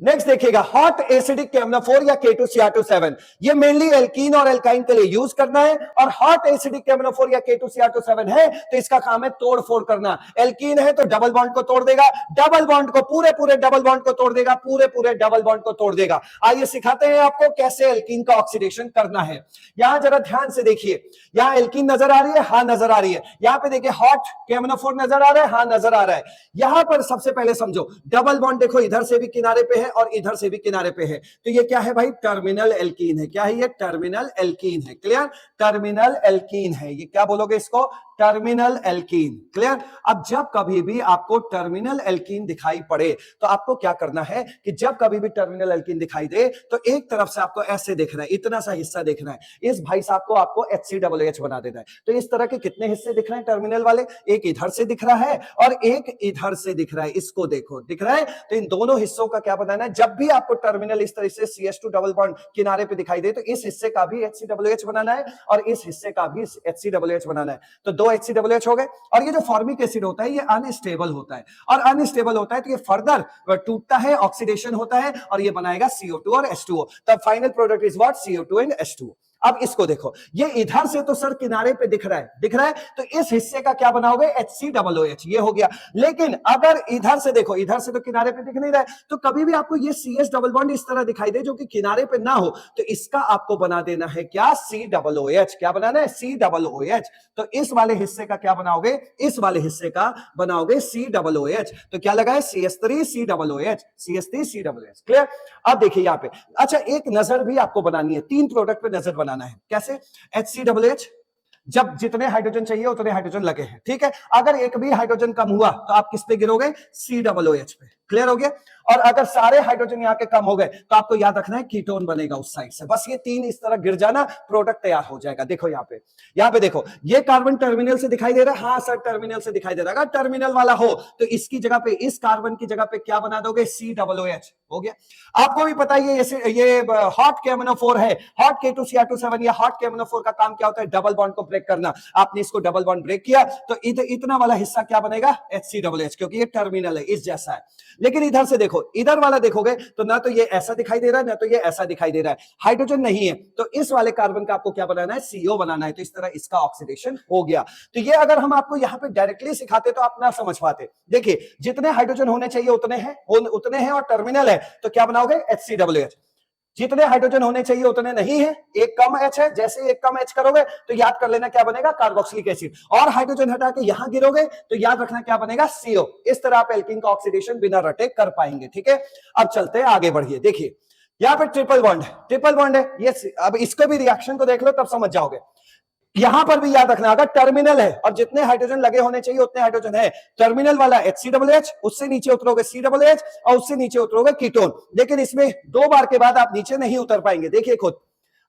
नेक्स्ट देखिएगा, हॉट एसिडिक KMnO4 या K2Cr27। ये मेनली एल्कीन और एल्काइन के लिए यूज करना है, और हॉट एसिडिक KMnO4 या K2Cr27 है तो इसका काम है तोड़ फोड़ करना। एल्कीन है तो डबल बॉन्ड को तोड़ देगा, डबल बॉन्ड को पूरे डबल बॉन्ड को तोड़ देगा, पूरे डबल बॉन्ड को तोड़ देगा। आइए सिखाते हैं आपको कैसे एल्कीन का ऑक्सीडेशन करना है। यहां जरा ध्यान से देखिए, यहां एल्कीन नजर आ रही है, हाँ नजर आ रही है। यहां पे देखिए हॉट KMnO4 नजर आ रहा है, हाँ नजर आ रहा है। यहां पर सबसे पहले समझो, डबल बॉन्ड देखो इधर से भी किनारे पे है और इधर से भी किनारे पे है, तो ये क्या है भाई, टर्मिनल एल्कीन है। क्या है ये, टर्मिनल एल्कीन है। क्लियर, टर्मिनल एल्कीन है। ये क्या बोलोगे इसको, टर्मिनल एल्कीन। क्लियर। अब जब कभी भी आपको टर्मिनल एल्कीन दिखाई पड़े तो आपको क्या करना है कि जब कभी भी टर्मिनल एल्कीन दिखाई दे तो एक तरफ से आपको ऐसे देखना है, इतना सा हिस्सा देखना है, इस भाई साहब को आपको HCOOH बना देना है। तो इस तरह के कितने हिस्से दिख रहे हैं टर्मिनल वाले, एक इधर से दिख रहा है और एक इधर से दिख रहा है। इसको देखो, दिख रहा है। तो इन दोनों हिस्सों का क्या बनाना है, जब भी आपको टर्मिनल इस तरह से CH2 डबल बॉन्ड किनारे पे दिखाई दे तो इस हिस्से का भी HCOOH बनाना है और इस हिस्से का भी HCOOH बनाना है। तो दो HCOOH हो गए। और ये जो फॉर्मिक एसिड होता है ये अनस्टेबल होता है, और अनस्टेबल होता है तो ये फर्दर टूटता है, ऑक्सीडेशन होता है और ये बनाएगा CO2 और H2O। तब final product is what, CO2 and H2O। अब इसको देखो, ये इधर से तो सर किनारे पे दिख रहा है, तो इस हिस्से का क्या बनाओगे, HCOOH, ये हो गया। लेकिन अगर इधर से देखो, इधर से तो किनारे पे दिख नहीं रहा है, तो कभी भी आपको ये CS डबल बॉन्ड इस तरह दिखाई दे जो कि किनारे पे ना हो, तो इसका आपको बना देना है क्या, COOH। क्या बनाना है, COOH। तो इस वाले हिस्से का क्या बनाओगे, इस वाले हिस्से का बनाओगे COOH। तो क्या लगा है, CH3COOH, CH3COOH। क्लियर। अब देखिए यहां पे, अच्छा एक नजर भी आपको बनानी है, तीन प्रोडक्ट पे नजर बनाना है। कैसे, HCOOH, जब जितने हाइड्रोजन चाहिए उतने हाइड्रोजन लगे हैं, ठीक है। अगर एक भी हाइड्रोजन कम हुआ तो आप किस पे गिरोगे, COOH पे। क्लियर हो गया। और अगर सारे हाइड्रोजन यहाँ के कम हो गए तो आपको याद रखना है कीटोन बनेगा उस साइड से। बस ये तीन इस तरह गिर जाना, प्रोडक्ट तैयार हो जाएगा। देखो यहाँ पे देखो, ये कार्बन टर्मिनल से दिखाई दे रहा है। हाँ सर, टर्मिनल से दिखाई दे रहा है। अगर टर्मिनल वाला हो तो इसकी जगह पे, इस कार्बन की जगह पे क्या बना दोगे, COOH। हो गया। आपको भी पता है ये हॉट KMnO4 है। हॉट K2Cr2 या हॉट KMnO4 का काम क्या होता है, डबल बॉन्ड को ब्रेक करना। आपने इसको डबल बॉन्ड ब्रेक किया तो इतना वाला हिस्सा क्या बनेगा, HCOOH, क्योंकि ये टर्मिनल है, इस जैसा है। लेकिन इधर से देखो, इधर वाला देखोगे तो ना तो ये ऐसा दिखाई दे रहा है, ना तो ये ऐसा दिखाई दे रहा है, हाइड्रोजन नहीं है। तो इस वाले कार्बन का आपको क्या बनाना है, CO बनाना है। तो इस तरह इसका ऑक्सीडेशन हो गया। तो ये अगर हम आपको यहाँ पे डायरेक्टली सिखाते तो आप ना समझ पाते। देखिए, जितने हाइड्रोजन होने चाहिए उतने हैं और टर्मिनल है तो क्या बनाओगे, HCOOH। जितने हाइड्रोजन होने चाहिए उतने नहीं है, एक कम H है, जैसे एक कम H करोगे तो याद कर लेना क्या बनेगा, कार्बोक्सिलिक एसिड। और हाइड्रोजन हटा के यहां गिरोगे तो याद रखना क्या बनेगा, CO। इस तरह आप एल्कीन का ऑक्सीडेशन बिना रटे कर पाएंगे, ठीक है। अब चलते हैं आगे, बढ़िए। देखिए यहाँ पे ट्रिपल बॉन्ड है ये। अब इसको भी रिएक्शन को देख लो तब समझ जाओगे। यहां पर भी याद रखना, अगर टर्मिनल है और जितने हाइड्रोजन लगे होने चाहिए उतने हाइड्रोजन है, टर्मिनल वाला HCOOH, उससे नीचे उतरोगे COOH और उससे नीचे उतरोगे कीटोन। लेकिन इसमें 2 बार के बाद आप नीचे नहीं उतर पाएंगे। देखिए खुद,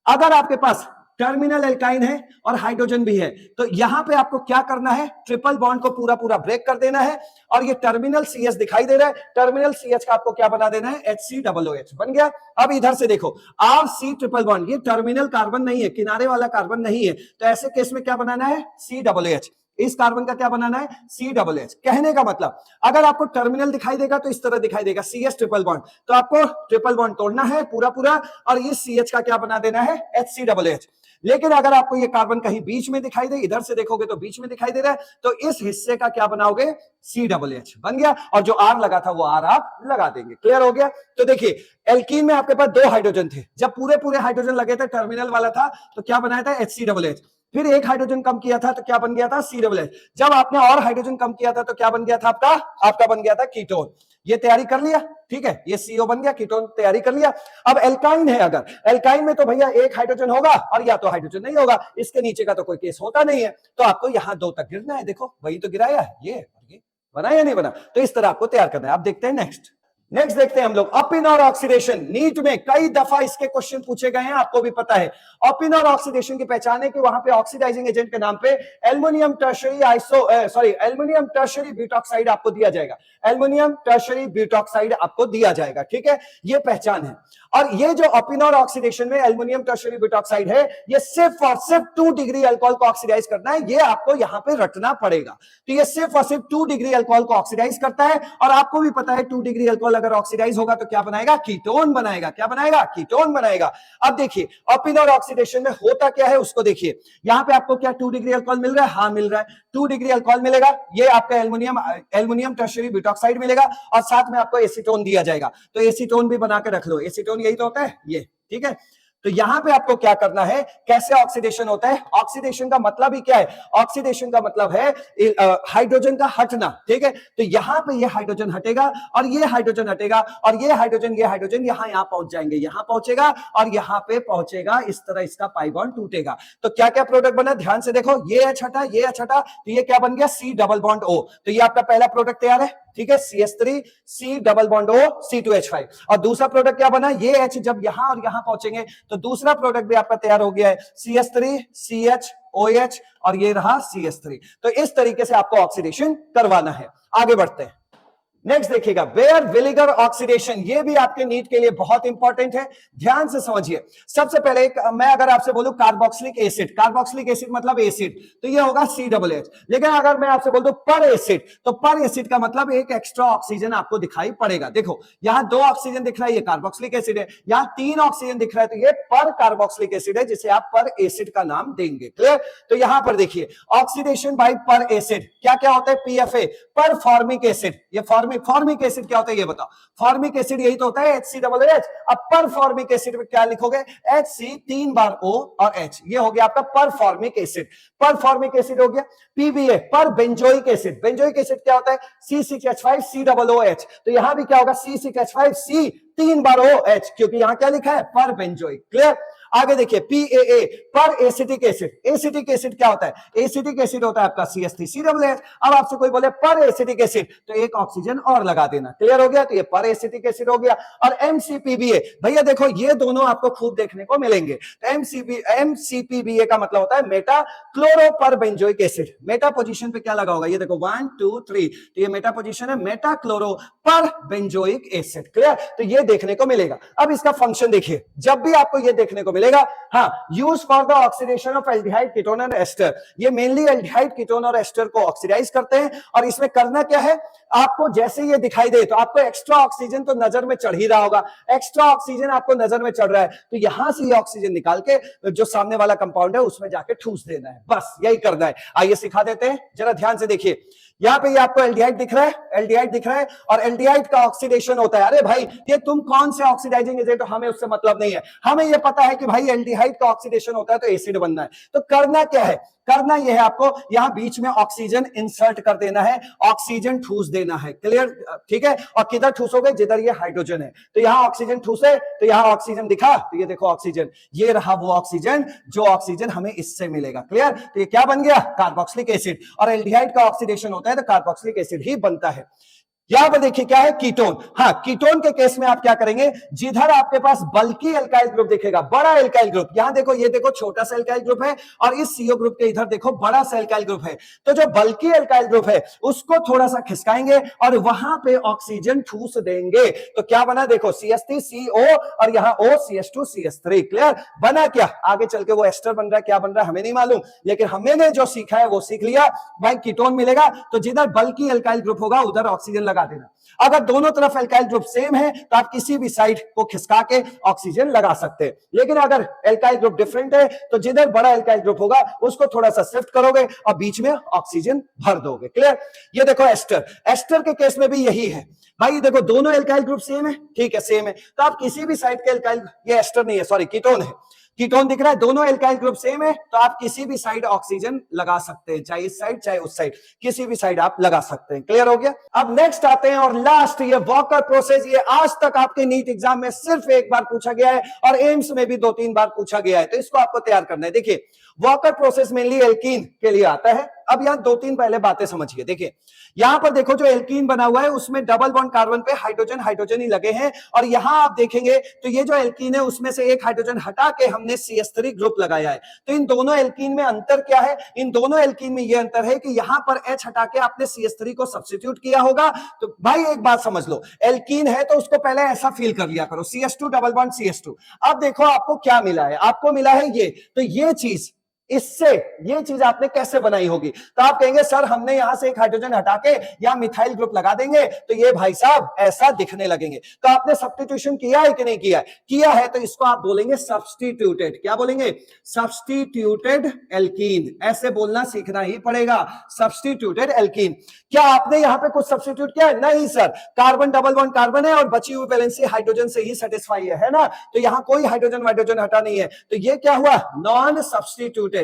अगर आपके पास टर्मिनल एल्काइन है और हाइड्रोजन भी है तो यहां पे आपको क्या करना है, ट्रिपल बॉन्ड को पूरा ब्रेक कर देना है। और ये टर्मिनल CH दिखाई दे रहा है, टर्मिनल CH का आपको क्या बना देना है, HCOOH बन गया। अब इधर से देखो, RC ट्रिपल बॉन्ड, ये टर्मिनल कार्बन नहीं है, किनारे वाला कार्बन नहीं है, तो ऐसे केस में क्या बनाना है, COOH। इस कार्बन का क्या बनाना है, COOH। कहने का मतलब, अगर आपको टर्मिनल दिखाई देगा तो इस तरह दिखाई देगा, CS ट्रिपल बॉन्ड, तो आपको ट्रिपल बॉन्ड तोड़ना है पूरा और ये CH का क्या बना देना है, HCOOH। लेकिन अगर आपको ये कार्बन कहीं बीच में दिखाई दे, इधर से देखोगे तो बीच में दिखाई दे रहा है, तो इस हिस्से का क्या बनाओगे, COOH बन गया। और जो R लगा था वो R आप लगा देंगे। क्लियर हो गया। तो देखिए, एल्कीन में आपके पास 2 हाइड्रोजन थे, जब पूरे हाइड्रोजन लगे थे, टर्मिनल वाला था तो क्या बनाया था, HCOOH। फिर एक हाइड्रोजन कम किया था तो क्या बन गया था, COOH। जब आपने और हाइड्रोजन कम किया था तो क्या बन गया था, आपका बन गया था कीटोन। ये तैयारी कर लिया, ठीक है, ये CO बन गया, कीटोन तैयारी कर लिया। अब एल्काइन है, अगर एल्काइन में तो भैया एक हाइड्रोजन होगा और या तो हाइड्रोजन नहीं होगा, इसके नीचे का तो कोई केस होता नहीं है, तो आपको यहां 2 तक गिरना है। देखो वही तो गिराया, ये बना या नहीं बना, तो इस तरह आपको तैयार करना है। आप देखते हैं नेक्स्ट देखते हैं हम लोग, अपिनॉर ऑक्सीडेशन। नीट में कई दफा इसके क्वेश्चन पूछे गए हैं, आपको भी पता है। अपिनॉर ऑक्सीडेशन की पहचान है कि वहां पे ऑक्सीडाइजिंग एजेंट के नाम पे एल्युमिनियम टर्शरी ब्यूटॉक्साइड आपको दिया जाएगा, एल्युमिनियम टर्शरी ब्यूटॉक्साइड आपको दिया जाएगा, ठीक है, ये पहचान है। और ये जो अपिनॉर ऑक्सीडेशन में एल्युमिनियम टर्शरी ब्यूटॉक्साइड है, ये सिर्फ और सिर्फ 2 डिग्री अल्कोहल को ऑक्सीडाइज करना है, ये आपको यहां पे रटना पड़ेगा। तो ये सिर्फ और सिर्फ 2 डिग्री अल्कोहल को ऑक्सीडाइज करता है। और आपको भी पता है 2 डिग्री अल्कोहल अगर ऑक्सीडाइज होगा तो क्या बनाएगा, कीटोन बनाएगा। क्या बनाएगा, कीटोन बनाएगा। अब देखिए, अपिनॉर ऑक्सीडेशन में होता क्या है उसको देखिए। यहां पे आपको क्या 2 डिग्री अल्कोहल मिल रहा है, हाँ मिल रहा है, 2 डिग्री अल्कोहल मिलेगा, ये आपका एल्युमिनियम टर्शरी ब्यूटॉक्साइड मिलेगा और साथ में आपको एसीटोन दिया जाएगा। तो एसीटोन भी बना के रख लो, एसीटोन यही तो होता है ये, ठीक है। तो यहां पे आपको क्या करना है, कैसे ऑक्सीडेशन होता है, ऑक्सीडेशन का मतलब ही क्या है, ऑक्सीडेशन का मतलब है हाइड्रोजन का हटना, ठीक है। तो यहां पे ये हाइड्रोजन हटेगा और ये हाइड्रोजन हटेगा और ये हाइड्रोजन यहां पहुंच जाएंगे, यहां पहुंचेगा और यहां पे पहुंचेगा, इस तरह इसका पाई बॉन्ड टूटेगा। तो क्या क्या प्रोडक्ट बना, ध्यान से देखो, ये H हटा, ये H हटा, तो ये क्या बन गया, C डबल बॉन्ड O। तो ये आपका पहला प्रोडक्ट तैयार है, ठीक है, CH3 C double bond O C2H5। और दूसरा प्रोडक्ट क्या बना, ये H जब यहां और यहां पहुंचेंगे तो दूसरा प्रोडक्ट भी आपका तैयार हो गया है, CH3 CHOH और ये रहा CH3। तो इस तरीके से आपको ऑक्सीडेशन करवाना है। आगे बढ़ते हैं, नेक्स्ट देखिएगा, बेयर विनेगर ऑक्सीडेशन। ये भी आपके नीट के लिए बहुत इंपॉर्टेंट है, ध्यान से समझिए। सबसे पहले मैं अगर आपसे बोलूं कार्बोक्सिलिक एसिड मतलब एसिड, तो ये होगा COOH। लेकिन अगर मैं आपसे बोल दूं पर एसिड, तो पर एसिड का मतलब एक एक्स्ट्रा ऑक्सीजन आपको दिखाई पड़ेगा। देखो यहां 2 ऑक्सीजन दिख रहा है, ये कार्बोक्सिलिक एसिड है, यहां 3 ऑक्सीजन दिख रहा है, तो ये पर कार्बोक्सिलिक एसिड है, जिसे आप पर एसिड का नाम देंगे। क्लियर। तो यहां पर देखिए, ऑक्सीडेशन बाय पर एसिड क्या क्या होता है, PFA पर फॉर्मिक एसिड। ये फॉर्मिक एसिड क्या होता है ये बताओ, फॉर्मिक एसिड यही तो होता है HCOOH। अब पर फॉर्मिक एसिड में क्या लिखोगे, HC 3 बार O और H, ये हो गया आपका पर फॉर्मिक एसिड। पर फॉर्मिक एसिड हो गया। PBA पर बेंजोइक एसिड, बेंजोइक एसिड क्या होता है, C6H5 COOH। तो यहां भी क्या होगा, C6H5 C 3 बार OH, क्योंकि यहां क्या लिखा है, पर बेंजोइक। क्लियर। आगे देखिए PAA पर एसिटिक एसिड, एसिटिक एसिड क्या होता है? एसिटिक एसिड होता है आपका CH3COOH। अब आपसे कोई बोले पर एसिटिक एसिड तो एक ऑक्सीजन और लगा देना, क्लियर हो गया? तो ये पर एसिटिक एसिड हो गया। और MCPBA भैया देखो ये दोनों आपको खूब देखने को मिलेंगे। तो MCPBA का मतलब होता है मेटा क्लोरो पर बेंजोइक एसिड। मेटा पोजीशन पे क्या लगा होगा? ये देखो 1 2 3, तो ये मेटा पोजीशन है मेटा क्लोरो पर बेंजोइक एसिड, क्लियर? तो ये देखने को मिलेगा। अब इसका फंक्शन देखिए, जब भी आपको ये देखने को मिलेगा, हाँ, use for the oxidation of aldehyde ketone and ester. ये मेनली एल्डिहाइड कीटोन और एस्टर को ऑक्सीडाइज करते हैं। और इसमें करना क्या है, आपको जैसे ये दिखाई दे तो आपको एक्स्ट्रा ऑक्सीजन तो नजर में चढ़ ही रहा होगा, एक्स्ट्रा ऑक्सीजन आपको नजर में चढ़ रहा है, तो यहां से ये ऑक्सीजन निकाल के जो सामने वाला कंपाउंड है उसमें जाके ठूस देना है, बस यही करना है। आइए सिखा देते हैं, जरा ध्यान से देखिए। यहां पे ये आपको एल्डिहाइड दिख रहा है, एल्डिहाइड दिख रहा है, और एल्डिहाइड का ऑक्सीडेशन होता है। अरे भाई ये तुम कौन से ऑक्सीडाइजिंग एजेंट, हमें उससे मतलब नहीं है, हमें ये पता है कि भाई एल्डिहाइड का ऑक्सीडेशन होता है तो एसिड बनना है। तो करना क्या है, करना यह है आपको यहां बीच में ऑक्सीजन इंसर्ट कर देना है, ऑक्सीजन ठूस देना है, क्लियर? ठीक है। और किधर ठूसोगे? जिधर ये हाइड्रोजन है, तो यहां ऑक्सीजन ठूसे तो यहां ऑक्सीजन दिखा, तो ये देखो ऑक्सीजन, ये रहा वो ऑक्सीजन, जो ऑक्सीजन हमें इससे मिलेगा, क्लियर? तो ये क्या बन गया? Carboxylic acid. और एल्डिहाइड का ऑक्सीडेशन होता है तो कार्बोक्सिलिक एसिड ही बनता है। यहां पर देखिए क्या है? कीटोन। हाँ, कीटोन के केस में आप क्या करेंगे, जिधर आपके पास बल्कि एल्काइल ग्रुप दिखेगा, बड़ा एल्काइल ग्रुप, यहां देखो, ये देखो छोटा सा एल्काइल ग्रुप है, और इस CO ग्रुप के इधर देखो बड़ा सा एल्काइल ग्रुप है, तो जो बल्कि एल्काइल ग्रुप है उसको थोड़ा सा खिसकाएंगे और वहां पे ऑक्सीजन ठूस देंगे, तो क्या बना? देखो CH3CO और यहां OCH2CH3, क्लियर? बना क्या? आगे चल के वो एस्टर बन रहा है, क्या बन रहा है हमें नहीं मालूम, लेकिन हमने जो सीखा है वो सीख लिया। भाई कीटोन मिलेगा तो जिधर बल्कि एल्काइल ग्रुप होगा उधर ऑक्सीजन लगा देना। अगर दोनों तरफ एल्काइल ग्रुप सेम है तो आप किसी भी साइड को खिसका के ऑक्सीजन लगा सकते हैं, लेकिन अगर एल्काइल ग्रुप डिफरेंट है तो जिधर बड़ा एल्काइल ग्रुप होगा उसको थोड़ा सा शिफ्ट करोगे और बीच में ऑक्सीजन भर दोगे, क्लियर? ये देखो एस्टर, एस्टर के केस में भी यही है। भाई देखो दोनों एल्काइल ग्रुप सेम है, ठीक है, सेम है, तो आप किसी भी साइड के एल्काइल, ये एस्टर नहीं है, सॉरी कीटोन है, कीटोन दिख रहा है, दोनों एल्काइल ग्रुप सेम है, तो आप किसी भी साइड ऑक्सीजन लगा सकते हैं, चाहे इस साइड चाहे उस साइड, किसी भी साइड आप लगा सकते हैं, क्लियर हो गया? अब नेक्स्ट आते हैं और लास्ट, ये वॉकर प्रोसेस। ये आज तक आपके नीट एग्जाम में सिर्फ एक बार पूछा गया है और एम्स में भी 2-3 बार पूछा गया है, तो इसको आपको तैयार करना है। देखिए वॉकर प्रोसेस मेनली एल्कीन के लिए आता है। अब यहां 2-3 पहले बातें समझिए। देखिए यहां पर देखो जो एल्कीन बना हुआ है उसमें डबल बॉन्ड कार्बन पे हाइड्रोजन हाइड्रोजन ही लगे हैं, और यहां आप देखेंगे तो ये जो एल्कीन है उसमें से एक हाइड्रोजन हटा के हमने CH3 ग्रुप लगाया है। तो इन दोनों एल्कीन में अंतर क्या है? इन दोनों एल्कीन में ये अंतर है कि यहां पर H हटा के आपने CH3 को सब्स्टिट्यूट किया होगा। तो भाई एक बात समझ लो, एल्कीन है तो उसको पहले ऐसा फील कर लिया करो, CH2 डबल बॉन्ड CH2। अब देखो आपको क्या मिला है, आपको मिला है ये, तो ये चीज, इससे ये चीज आपने कैसे बनाई होगी? तो आप कहेंगे सर हमने यहां से एक हाइड्रोजन हटा के यहां मिथाइल ग्रुप लगा देंगे तो ये भाई साहब ऐसा दिखने लगेंगे। तो आपने सब्स्टिट्यूशन किया है कि नहीं किया है? किया है, तो इसको आप बोलेंगे सब्स्टिट्यूटेड। क्या बोलेंगे? Substituted alkene. ऐसे बोलना सीखना ही पड़ेगा, सब्स्टिट्यूटेड एल्कीन। क्या आपने यहां पे कुछ सब्स्टिट्यूट किया है? नहीं sir, carbon double bond carbon है और बची हुई वैलेंसी हाइड्रोजन से ही सेटिस्फाई है ना, तो यहां कोई हाइड्रोजन हाइड्रोजन हटा नहीं है, तो ये क्या हुआ? Non substituted,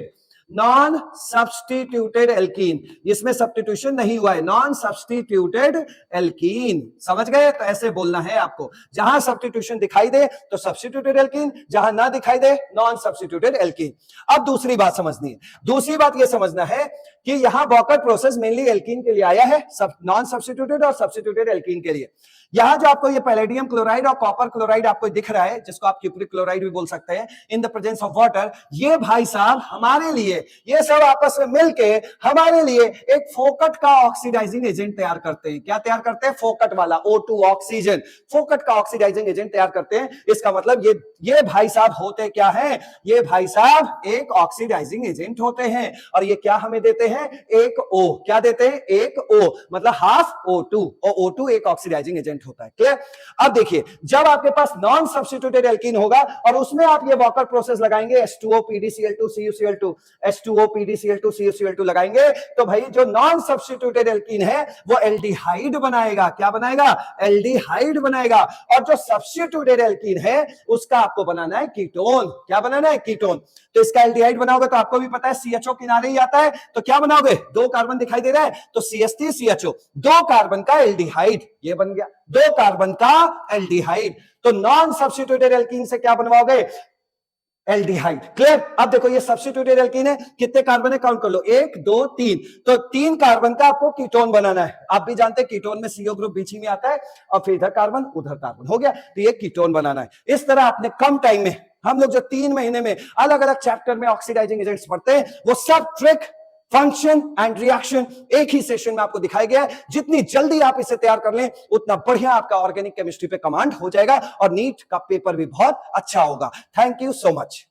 non substituted alkene. इसमें सब्स्टिट्यूशन नहीं हुआ है, नॉन सब्स्टिट्यूटेड एल्कीन। समझ गए? तो ऐसे बोलना है आपको, जहां सब्स्टिट्यूशन दिखाई दे तो सब्स्टिट्यूटेड एल्कीन, जहां ना दिखाई दे नॉन सब्स्टिट्यूटेड एल्कीन। अब दूसरी बात समझनी है, दूसरी बात यह समझना है कि यहां वॉकर प्रोसेस मेनली एल्कीन के लिए आया है, नॉन सब्स्टिट्यूटेड और सब्स्टिट्यूटेड एल्कीन के लिए। यहां जो आपको ये पैलेडियम क्लोराइड और कॉपर क्लोराइड आपको दिख रहा है, जिसको आप क्यूप्रिक क्लोराइड भी बोल सकते हैं, इन द प्रेजेंस ऑफ वाटर, ये भाई साहब हमारे लिए, ये सब आपस में मिलके हमारे लिए एक फोकट का ऑक्सीडाइजिंग एजेंट तैयार करते हैं। क्या तैयार करते हैं? फोकट वाला O2 ऑक्सीजन, फोकट का ऑक्सीडाइजिंग एजेंट तैयार करते हैं। इसका मतलब ये भाई साहब होते क्या है? ये भाई साहब एक ऑक्सीडाइजिंग एजेंट होते हैं, और ये क्या हमें देते हैं? एक O। क्या देते हैं? एक O, मतलब हाफ O2, और O2 एक ऑक्सीडाइजिंग एजेंट होता है, क्लियर? अब देखिए जब आपके पास नॉन सब्स्टिट्यूटेड एल्कीन होगा और उसमें आप ये वॉकर प्रोसेस लगाएंगे, H2O PDCl2 CuCl2, H2O PDCl2 CuCl2 लगाएंगे, तो भाई जो नॉन सब्स्टिट्यूटेड एल्कीन है वो एल्डिहाइड बनाएगा। क्या बनाएगा? एल्डिहाइड बनाएगा। और जो सब्स्टिट्यूटेड एल्कीन है उसका आपको बनाना है कीटोन। क्या बनाना है? कीटोन। तो इसका एल्डिहाइड बनाओगे तो आपको भी पता है CHO किनारे ही आता है, तो क्या बनाओगे? 2 कार्बन दिखाई दे रहा है तो CH3CHO, 2 कार्बन का एल्डिहाइड, ये बन गया 2 कार्बन का एल्डिहाइड। तो नॉन सब्स्टिट्यूटेड एल्कीन से क्या बनवाओगे? एल्डिहाइड। क्लियर? अब देखो ये सब्स्टिट्यूटेड एल्कीन है, कितने कार्बन है काउंट कर लो, 1 2 3, तो 3 कार्बन का आपको कीटोन बनाना है। आप भी जानते हैं कीटोन में CO ग्रुप बीच में आता है और फिर इधर कार्बन उधर कार्बन, हो गया। तो ये कीटोन बनाना है। इस तरह आपने कम टाइम में, हम लोग जो 3 महीने में अलग अलग चैप्टर में ऑक्सीडाइजिंग एजेंट्स पढ़ते हैं, वो सब ट्रिक, फंक्शन एंड रिएक्शन एक ही सेशन में आपको दिखाया गया है। जितनी जल्दी आप इसे तैयार कर लें उतना बढ़िया आपका ऑर्गेनिक केमिस्ट्री पे कमांड हो जाएगा और नीट का पेपर भी बहुत अच्छा होगा। Thank you so much.